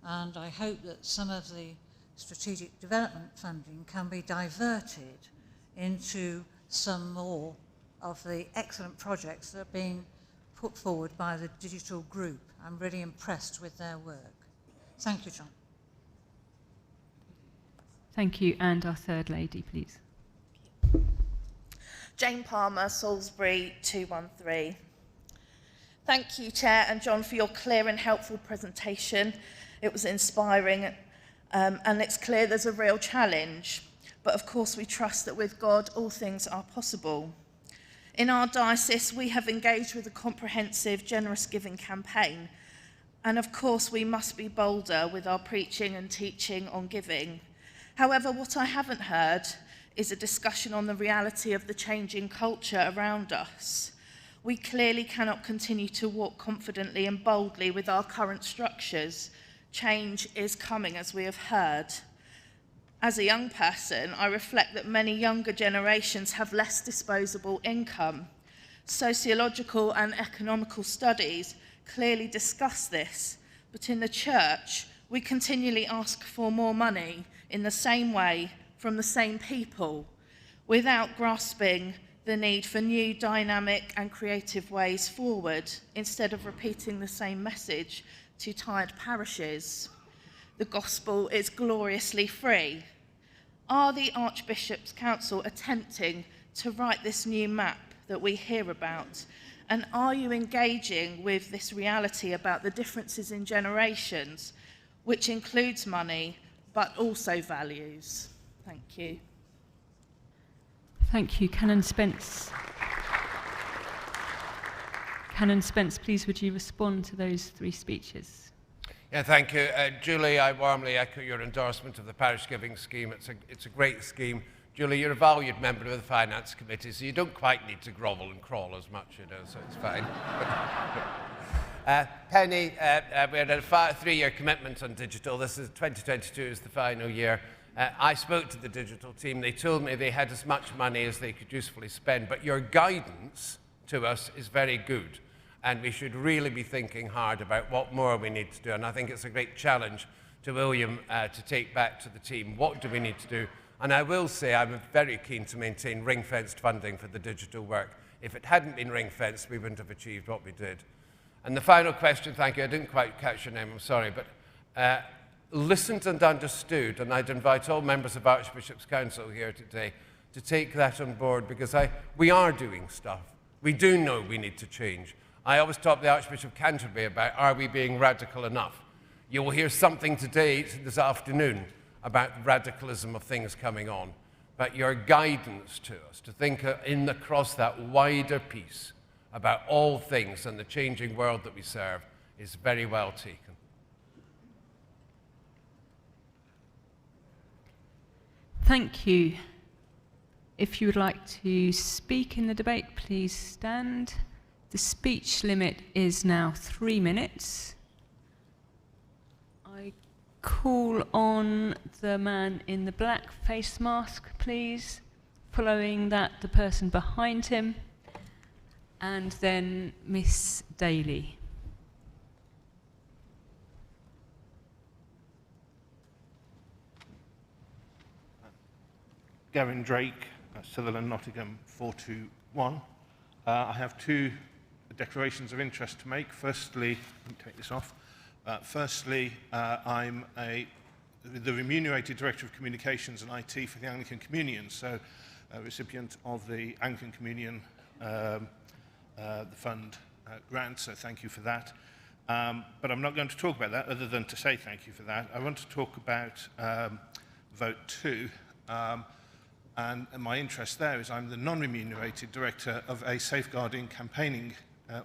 And I hope that some of the strategic development funding can be diverted into some more of the excellent projects that are being put forward by the digital group. I'm really impressed with their work. Thank you, John. Thank you. And our third lady, please. Jane Palmer, Salisbury 213. Thank you, Chair and John, for your clear and helpful presentation. It was inspiring, and it's clear there's a real challenge. But of course, we trust that with God, all things are possible. In our diocese, we have engaged with a comprehensive, generous giving campaign. And of course, we must be bolder with our preaching and teaching on giving. However, what I haven't heard is a discussion on the reality of the changing culture around us. We clearly cannot continue to walk confidently and boldly with our current structures. Change is coming, as we have heard. As a young person, I reflect that many younger generations have less disposable income. Sociological and economical studies clearly discuss this, but in the church, we continually ask for more money in the same way from the same people, without grasping the need for new, dynamic and creative ways forward, instead of repeating the same message to tired parishes. The gospel is gloriously free. Are the Archbishop's Council attempting to write this new map that we hear about? And are you engaging with this reality about the differences in generations, which includes money, but also values? Thank you. Thank you. Canon Spence. Canon Spence, please, would you respond to those three speeches? Yeah, thank you. Julie, I warmly echo your endorsement of the parish giving scheme. It's a great scheme. Julie, you're a valued member of the Finance Committee, so you don't quite need to grovel and crawl as much, you know, so it's fine. Penny, we had a 3-year commitment on digital. This is 2022 is the final year. I spoke to the digital team. They told me they had as much money as they could usefully spend, but your guidance to us is very good. And we should really be thinking hard about what more we need to do. And I think it's a great challenge to William to take back to the team. What do we need to do? And I will say I'm very keen to maintain ring-fenced funding for the digital work. If it hadn't been ring-fenced, we wouldn't have achieved what we did. And the final question, thank you, I didn't quite catch your name, I'm sorry, but listened and understood, and I'd invite all members of Archbishop's Council here today to take that on board, because we are doing stuff. We do know we need to change. I always talk to the Archbishop of Canterbury about, are we being radical enough? You will hear something today, this afternoon, about radicalism of things coming on. But your guidance to us, to think across that wider piece about all things and the changing world that we serve, is very well taken. Thank you. If you would like to speak in the debate, please stand. The speech limit is now 3 minutes. I call on the man in the black face mask, please. Following that, the person behind him, and then Miss Daly. Gavin Drake, Sutherland, Nottingham, 421. I have 2 declarations of interest to make. Firstly, let me take this off. I'm the remunerated Director of Communications and IT for the Anglican Communion, so a recipient of the Anglican Communion the fund grant, so thank you for that. But I'm not going to talk about that other than to say thank you for that. I want to talk about Vote 2. And my interest there is I'm the non-remunerated director of a safeguarding campaigning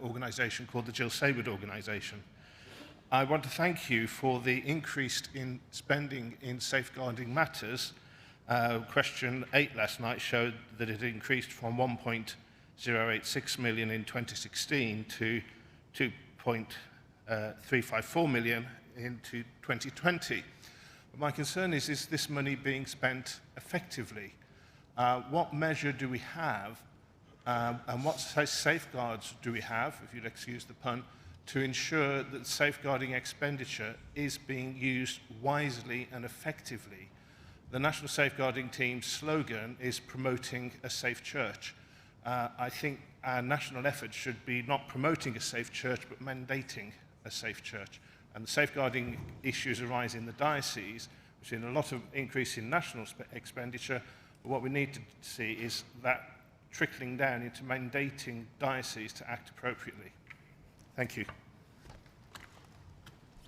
organisation called the Jill Sayward organisation. I want to thank you for the increase in spending in safeguarding matters. Question 8 last night showed that it increased from 1.086 million in 2016 to 2.354 million into 2020. But my concern is this money being spent effectively? What measure do we have and what safeguards do we have, if you'd excuse the pun, to ensure that safeguarding expenditure is being used wisely and effectively? The National Safeguarding Team's slogan is promoting a safe church. I think our national effort should be not promoting a safe church, but mandating a safe church. And the safeguarding issues arise in the diocese. We've seen a lot of increase in national expenditure, but what we need to see is that trickling down into mandating dioceses to act appropriately. Thank you.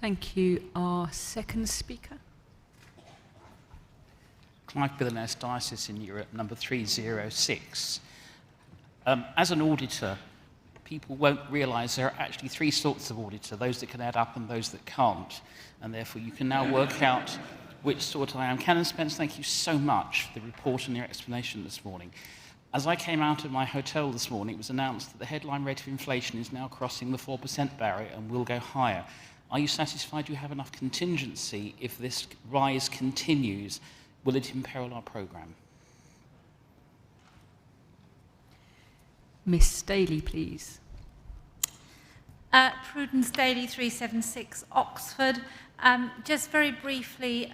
Thank you. Our second speaker. Clive Billerness, Diocese in Europe, number 306. As an auditor, people won't realise there are actually 3 sorts of auditor, those that can add up and those that can't. And therefore you can now work out which sort I am. Canon Spence, thank you so much for the report and your explanation this morning. As I came out of my hotel this morning, it was announced that the headline rate of inflation is now crossing the 4% barrier and will go higher. Are you satisfied you have enough contingency if this rise continues? Will it imperil our programme? Miss Daly, please. Prudence Daly, 376 Oxford. Just very briefly,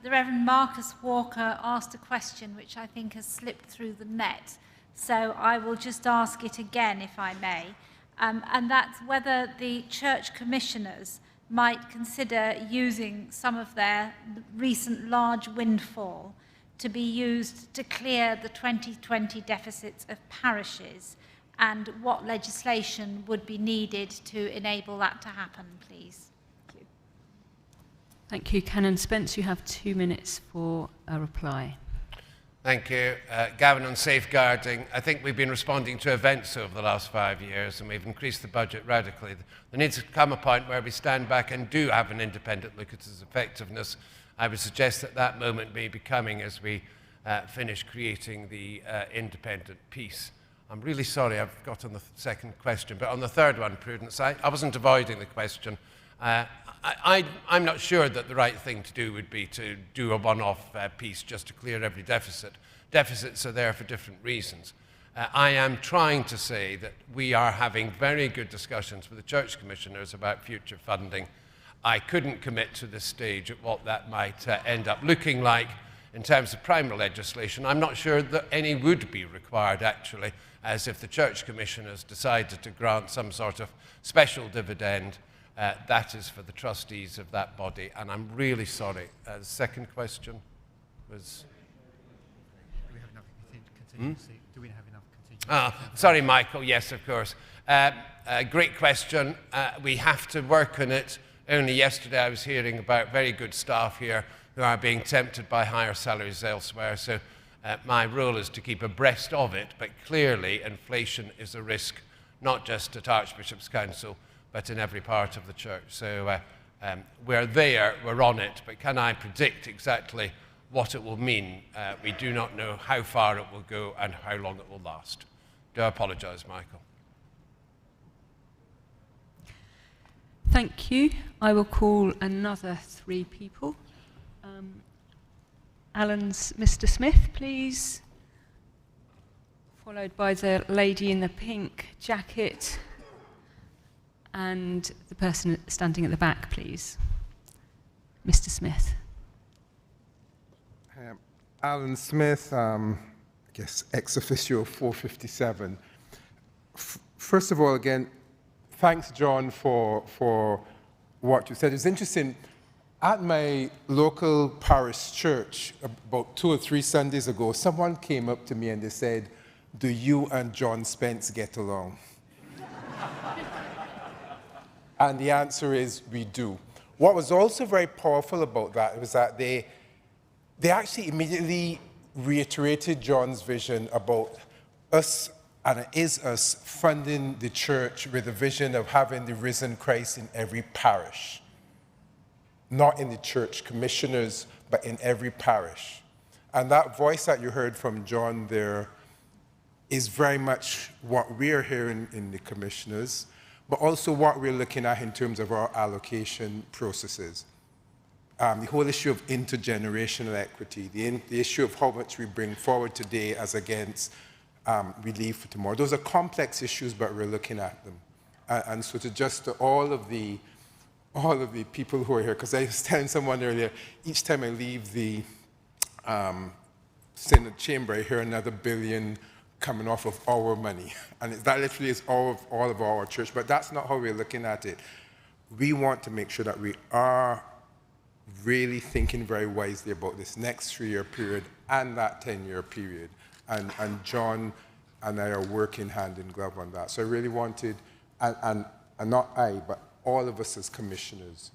the Reverend Marcus Walker asked a question which I think has slipped through the net. So I will just ask it again, if I may. And that's whether the church commissioners might consider using some of their recent large windfall to be used to clear the 2020 deficits of parishes, and what legislation would be needed to enable that to happen, please. Thank you. Canon Spence, you have 2 minutes for a reply. Thank you. Gavin, on safeguarding, I think we've been responding to events over the last 5 years, and we've increased the budget radically. There needs to come a point where we stand back and do have an independent look at its effectiveness. I would suggest that that moment may be coming as we finish creating the independent piece. I'm really sorry I've got on the second question, but on the third one, Prudence, I wasn't avoiding the question. I'm not sure that the right thing to do would be to do a one-off piece just to clear every deficit. Deficits are there for different reasons. I am trying to say that we are having very good discussions with the church commissioners about future funding. I couldn't commit to this stage at what that might end up looking like in terms of primary legislation. I'm not sure that any would be required, actually, as if the church commissioners decided to grant some sort of special dividend. That is for the trustees of that body, and I'm really sorry. The second question was... Do we have enough contingency? Do we have enough contingency? Sorry, Michael. Yes, of course. Great question. We have to work on it. Only yesterday I was hearing about very good staff here who are being tempted by higher salaries elsewhere, so my role is to keep abreast of it, but clearly inflation is a risk, not just at Archbishop's Council, but in every part of the church. So we're there, we're on it, but can I predict exactly what it will mean? We do not know how far it will go and how long it will last. Do I apologise, Michael? Thank you. I will call another 3 people. Mr. Smith, please. Followed by the lady in the pink jacket. And the person standing at the back, please. Mr. Smith. Alan Smith, I guess ex officio 457. First of all, again, thanks, John, for what you said. It's interesting. At my local parish church, about 2 or 3 Sundays ago, someone came up to me and they said, "Do you and John Spence get along?" And the answer is, we do. What was also very powerful about that was that they actually immediately reiterated John's vision about us, and it is us, funding the church with a vision of having the risen Christ in every parish. Not in the church commissioners, but in every parish. And that voice that you heard from John there is very much what we're hearing in the commissioners, but also what we're looking at in terms of our allocation processes. The whole issue of intergenerational equity, the issue of how much we bring forward today as against we leave for tomorrow. Those are complex issues, but we're looking at them. And so to just all of the people who are here, because I was telling someone earlier, each time I leave the Synod chamber, I hear another billion coming off of our money. And that literally is all of our church, but that's not how we're looking at it. We want to make sure that we are really thinking very wisely about this next 3-year period and that 10-year period. And John and I are working hand in glove on that. So I really wanted, and not I, but all of us as commissioners,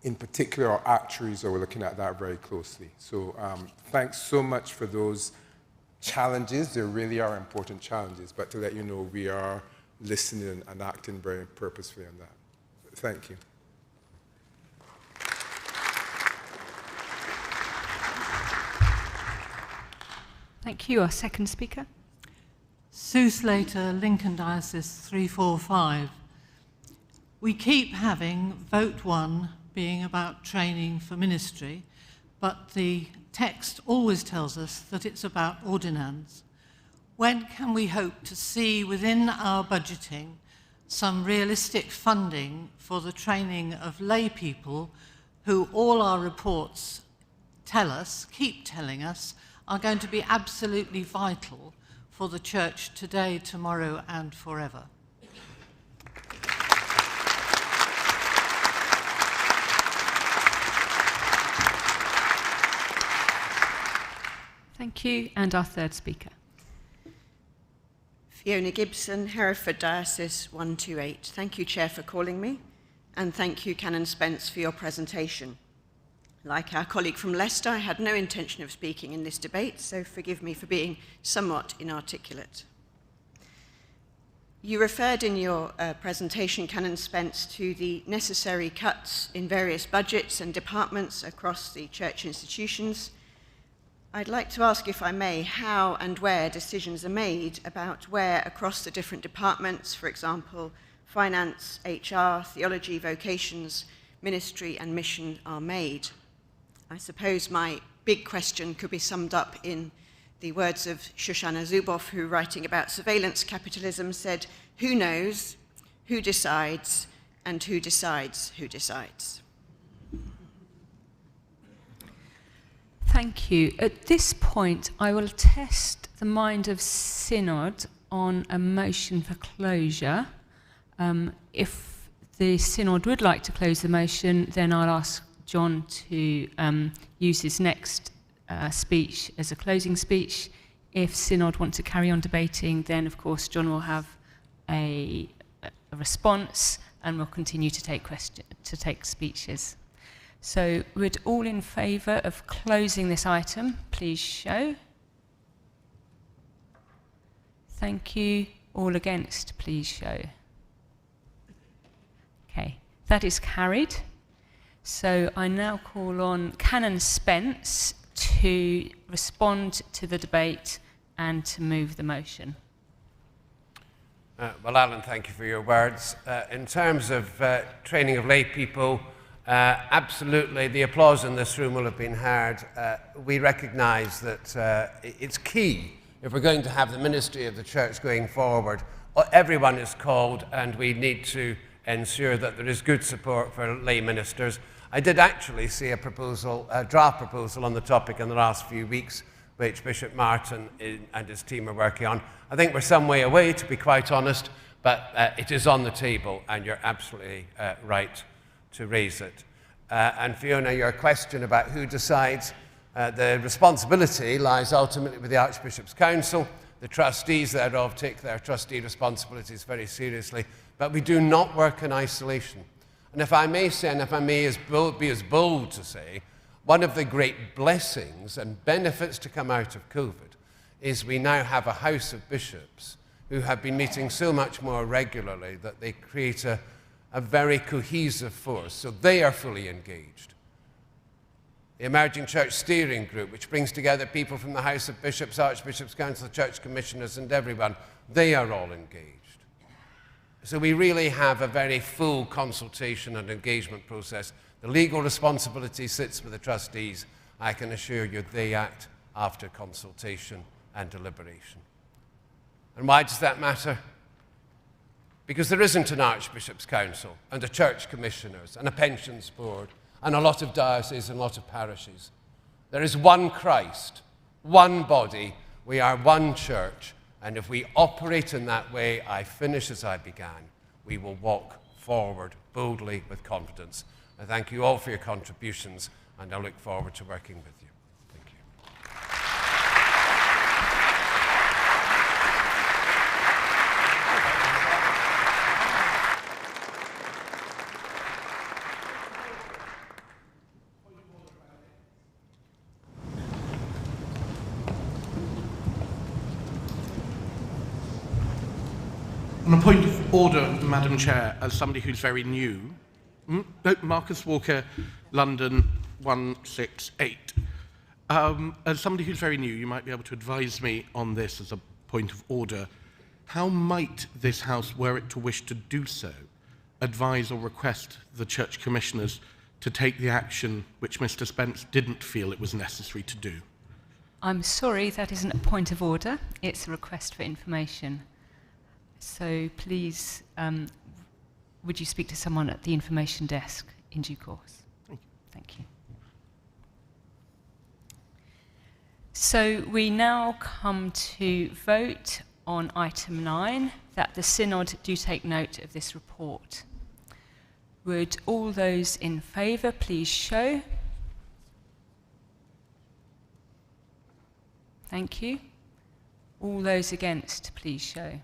in particular our actuaries, are looking at that very closely. So thanks so much for those challenges. There really are important challenges, but to let you know, we are listening and acting very purposefully on that. Thank you. Thank you. Our second speaker. Sue Slater, Lincoln Diocese 345. We keep having vote 1 being about training for ministry, but the text always tells us that it's about ordinance. When can we hope to see within our budgeting some realistic funding for the training of lay people who all our reports tell us, keep telling us, are going to be absolutely vital for the church today, tomorrow, and forever? Thank you. And our third speaker. Fiona Gibson, Hereford Diocese 128. Thank you, Chair, for calling me, and thank you, Canon Spence, for your presentation. Like our colleague from Leicester, I had no intention of speaking in this debate, so forgive me for being somewhat inarticulate. You referred in your presentation, Canon Spence, to the necessary cuts in various budgets and departments across the church institutions. I'd like to ask, if I may, how and where decisions are made about where across the different departments, for example, finance, HR, theology, vocations, ministry and mission are made. I suppose my big question could be summed up in the words of Shoshana Zuboff, who, writing about surveillance capitalism, said, "Who knows, who decides, and who decides who decides?" Thank you. At this point, I will test the mind of Synod on a motion for closure. If the Synod would like to close the motion, then I'll ask John to use his next speech as a closing speech. If Synod want to carry on debating, then of course John will have a response and we'll continue to take speeches. So would all in favour of closing this item please show? Thank you. All against please show. Okay, that is carried. So I now call on Canon Spence to respond to the debate and to move the motion. Well, Alan, thank you for your words. In terms of training of lay people, absolutely, the applause in this room will have been heard. We recognise that it's key if we're going to have the ministry of the church going forward. Everyone is called, and we need to ensure that there is good support for lay ministers. I did actually see a draft proposal on the topic in the last few weeks, which Bishop Martin and his team are working on. I think we're some way away, to be quite honest, but it is on the table, and you're absolutely right to raise it. And Fiona, your question about who decides, the responsibility lies ultimately with the Archbishop's Council. The trustees thereof take their trustee responsibilities very seriously, but we do not work in isolation. And if I may say, and if I may be as bold to say, one of the great blessings and benefits to come out of COVID is we now have a House of Bishops who have been meeting so much more regularly that they create a very cohesive force, so they are fully engaged. The Emerging Church Steering Group, which brings together people from the House of Bishops, Archbishop's Council, Church Commissioners and everyone, they are all engaged. So we really have a very full consultation and engagement process. The legal responsibility sits with the trustees. I can assure you they act after consultation and deliberation. And why does that matter? Because there isn't an Archbishop's Council and a Church Commissioners and a Pensions Board and a lot of dioceses and a lot of parishes. There is one Christ, one body, we are one church, and if we operate in that way, I finish as I began, we will walk forward boldly with confidence. I thank you all for your contributions, and I look forward to working with you. Thank you. On a point of order, Madam Chair, as somebody who's very new, Marcus Walker, London 168. As somebody who's very new, you might be able to advise me on this as a point of order. How might this House, were it to wish to do so, advise or request the Church Commissioners to take the action which Mr. Spence didn't feel it was necessary to do? I'm sorry, that isn't a point of order. It's a request for information. So please, would you speak to someone at the information desk in due course? Thank you. So we now come to vote on item 9, that the Synod do take note of this report. Would all those in favour please show? Thank you. All those against please show.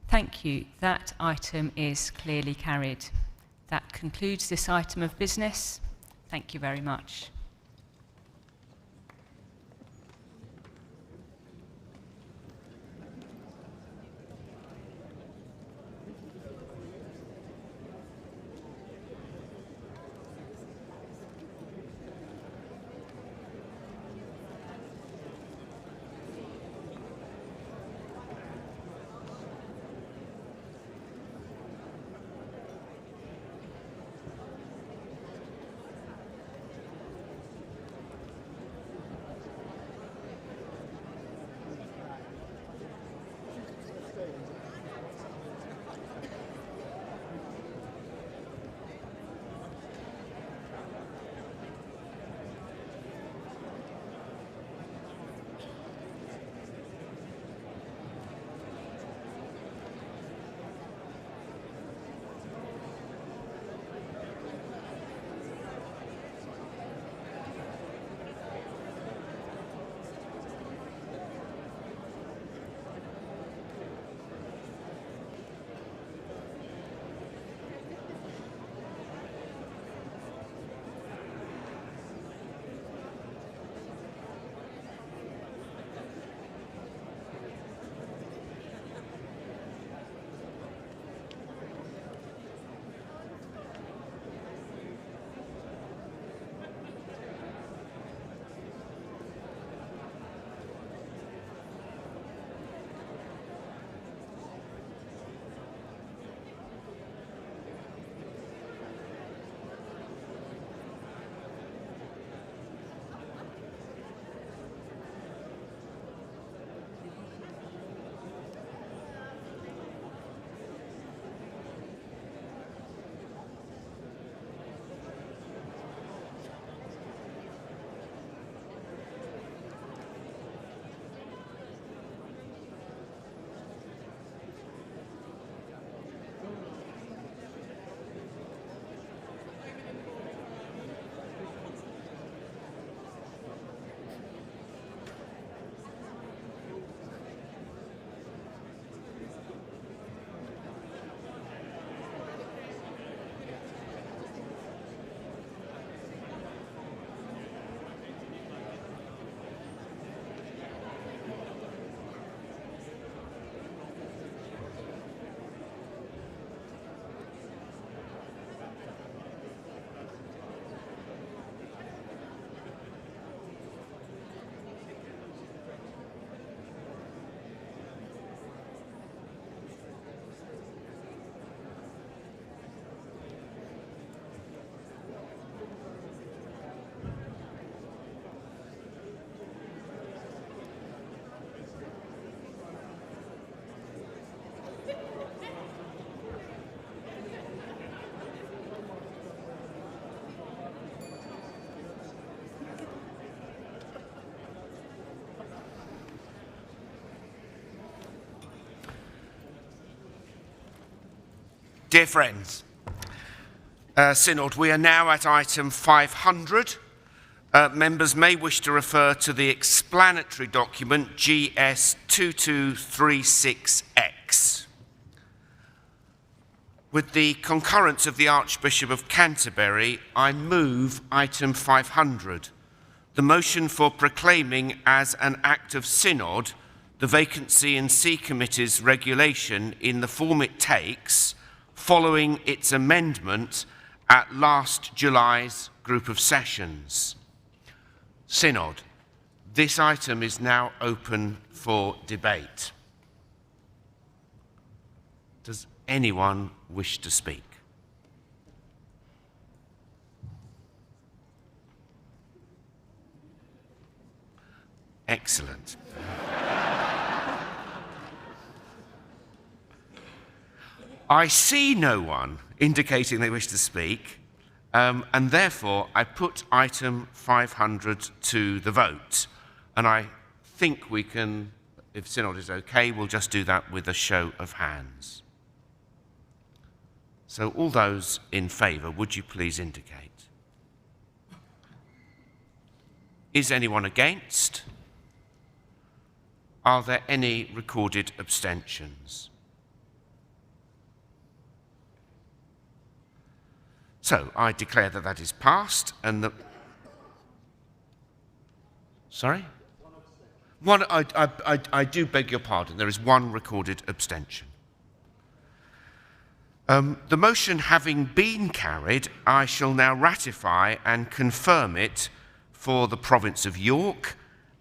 Thank you. That item is clearly carried. That concludes this item of business. Thank you very much. Dear friends, Synod, we are now at item 500. Members may wish to refer to the explanatory document GS 2236X. With the concurrence of the Archbishop of Canterbury, I move item 500, the motion for proclaiming as an act of Synod the vacancy in C Committee's regulation in the form it takes following its amendment at last July's group of sessions. Synod, this item is now open for debate. Does anyone wish to speak? Excellent. I see no one indicating they wish to speak, and therefore I put item 500 to the vote. And I think we can, if Synod is okay, we'll just do that with a show of hands. So all those in favour, would you please indicate? Is anyone against? Are there any recorded abstentions? So I declare that that is passed, and the... Sorry? One, I do beg your pardon. There is one recorded abstention. The motion having been carried, I shall now ratify and confirm it for the province of York,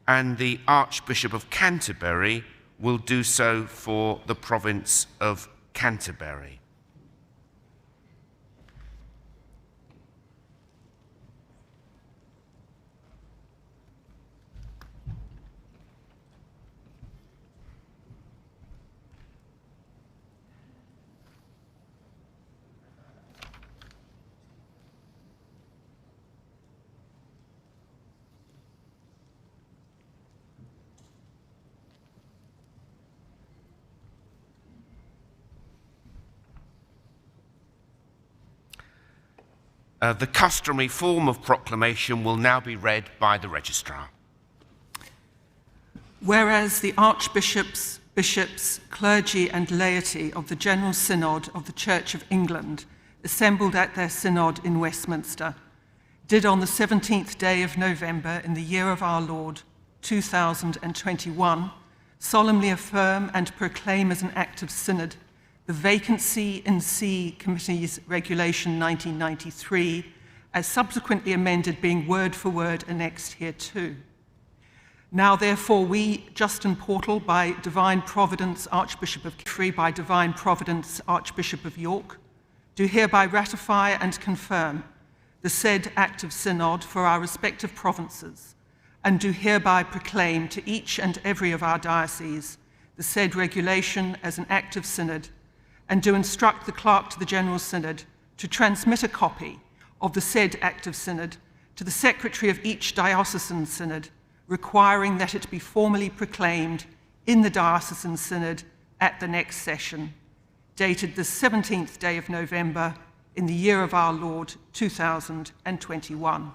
and the Archbishop of Canterbury will do so for the province of Canterbury. The customary form of proclamation will now be read by the registrar. Whereas the archbishops, bishops, clergy and laity of the General Synod of the Church of England, assembled at their synod in Westminster, did on the 17th day of November in the year of our Lord, 2021, solemnly affirm and proclaim as an act of synod the Vacancy in See Committee's Regulation 1993, as subsequently amended, being word for word annexed hereto. Now therefore we, Justin Portal, by divine providence Archbishop of Canterbury, by divine providence Archbishop of York, do hereby ratify and confirm the said act of synod for our respective provinces, and do hereby proclaim to each and every of our dioceses the said regulation as an act of synod, and do instruct the clerk to the General Synod to transmit a copy of the said act of synod to the secretary of each diocesan synod, requiring that it be formally proclaimed in the diocesan synod at the next session, dated the 17th day of November in the year of our Lord, 2021.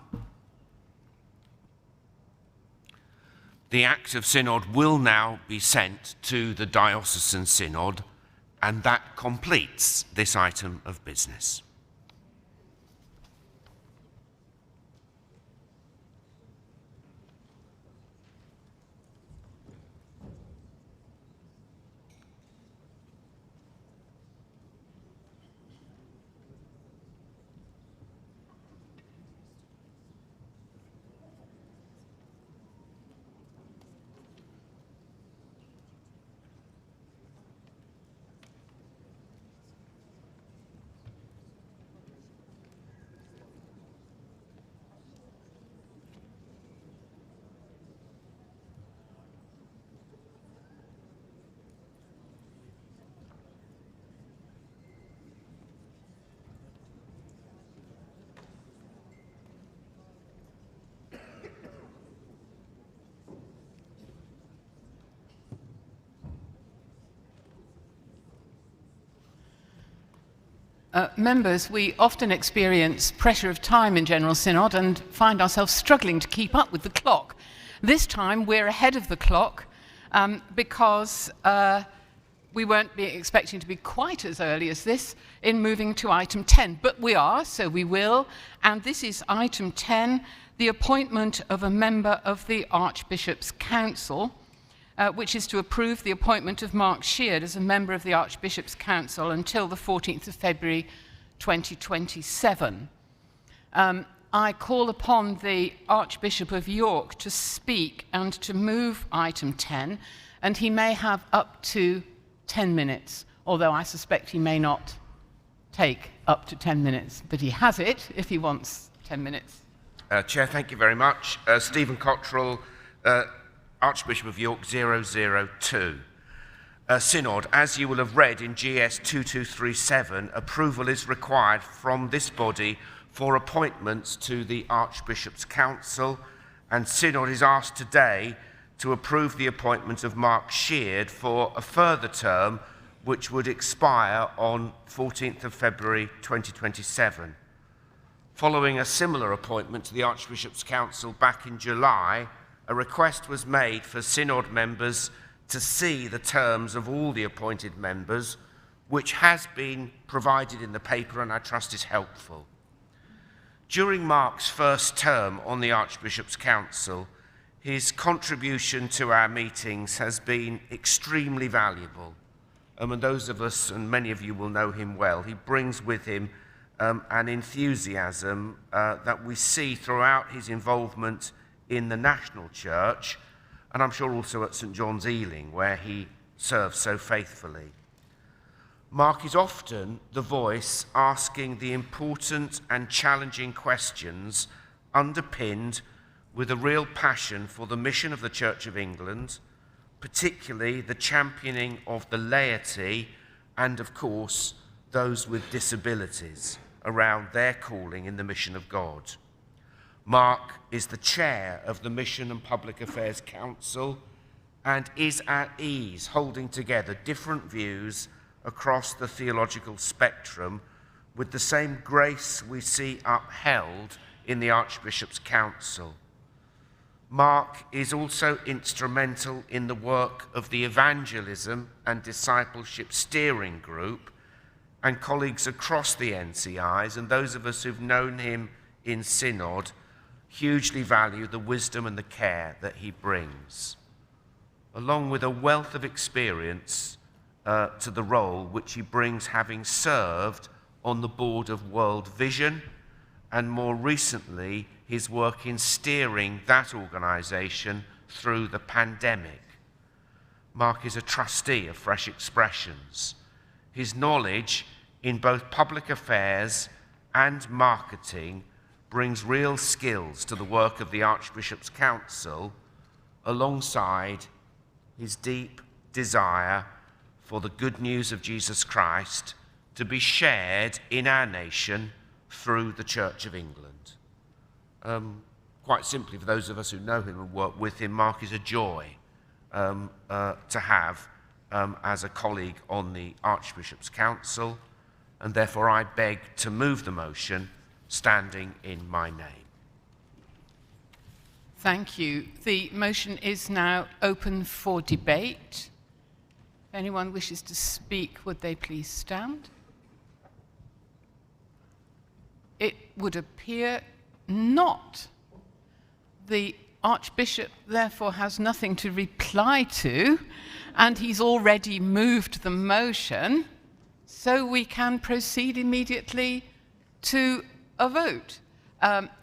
The act of synod will now be sent to the diocesan synod, and that completes this item of business. Members, we often experience pressure of time in General Synod and find ourselves struggling to keep up with the clock. This time we're ahead of the clock because we weren't expecting to be quite as early as this in moving to item 10, but we are, so we will. And this is item 10, the appointment of a member of the Archbishop's Council, which is to approve the appointment of Mark Sheard as a member of the Archbishop's Council until the 14th of February 2027. I call upon the Archbishop of York to speak and to move item 10, and he may have up to 10 minutes, although I suspect he may not take up to 10 minutes, but he has it if he wants 10 minutes. Chair, thank you very much. Stephen Cottrell, Archbishop of York 002. Synod, as you will have read in GS 2237, approval is required from this body for appointments to the Archbishop's Council, and Synod is asked today to approve the appointment of Mark Sheard for a further term which would expire on 14th of February 2027. Following a similar appointment to the Archbishop's Council back in July, a request was made for Synod members to see the terms of all the appointed members, which has been provided in the paper and I trust is helpful. During Mark's first term on the Archbishop's Council, his contribution to our meetings has been extremely valuable. And those of us, and many of you will know him well, he brings with him an enthusiasm that we see throughout his involvement in the national church, and I'm sure also at St John's Ealing, where he serves so faithfully. Mark is often the voice asking the important and challenging questions, underpinned with a real passion for the mission of the Church of England, particularly the championing of the laity and, of course, those with disabilities around their calling in the mission of God. Mark is the chair of the Mission and Public Affairs Council and is at ease holding together different views across the theological spectrum with the same grace we see upheld in the Archbishop's Council. Mark is also instrumental in the work of the Evangelism and Discipleship Steering Group, and colleagues across the NCIs, and those of us who've known him in Synod, hugely value the wisdom and the care that he brings, along with a wealth of experience to the role which he brings, having served on the board of World Vision, and more recently, his work in steering that organisation through the pandemic. Mark is a trustee of Fresh Expressions. His knowledge in both public affairs and marketing brings real skills to the work of the Archbishop's Council, alongside his deep desire for the good news of Jesus Christ to be shared in our nation through the Church of England. Quite simply, for those of us who know him and work with him, Mark is a joy to have as a colleague on the Archbishop's Council, and therefore I beg to move the motion standing in my name. Thank you. The motion is now open for debate. If anyone wishes to speak, would they please stand? It would appear not. The Archbishop therefore has nothing to reply to, and he's already moved the motion, so we can proceed immediately to a vote.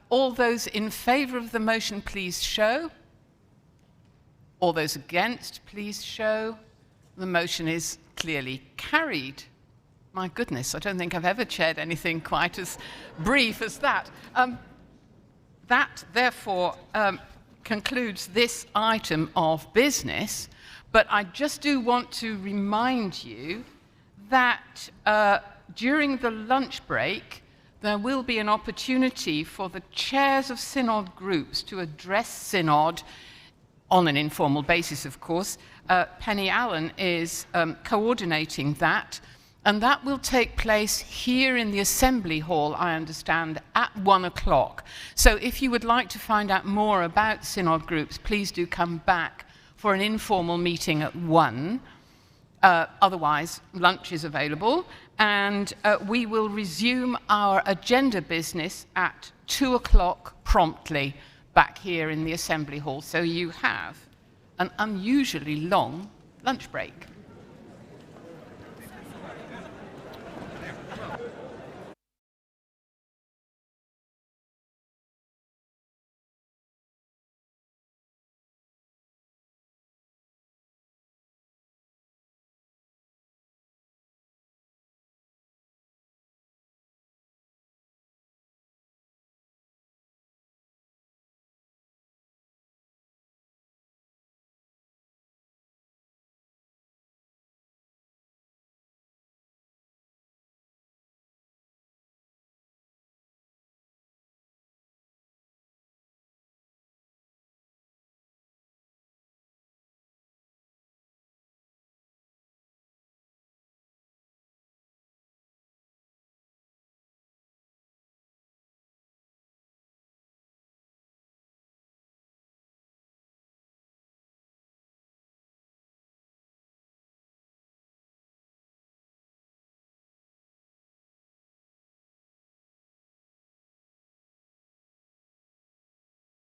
All those in favour of the motion, please show. All those against, please show. The motion is clearly carried. My goodness, I don't think I've ever chaired anything quite as brief as that. That, therefore, concludes this item of business, but I just do want to remind you that during the lunch break, there will be an opportunity for the chairs of Synod groups to address Synod on an informal basis, of course. Penny Allen is coordinating that, and that will take place here in the Assembly Hall, I understand, at 1 o'clock. So if you would like to find out more about Synod groups, please do come back for an informal meeting at 1. Otherwise, lunch is available, and we will resume our agenda business at 2 o'clock promptly back here in the Assembly Hall. So you have an unusually long lunch break.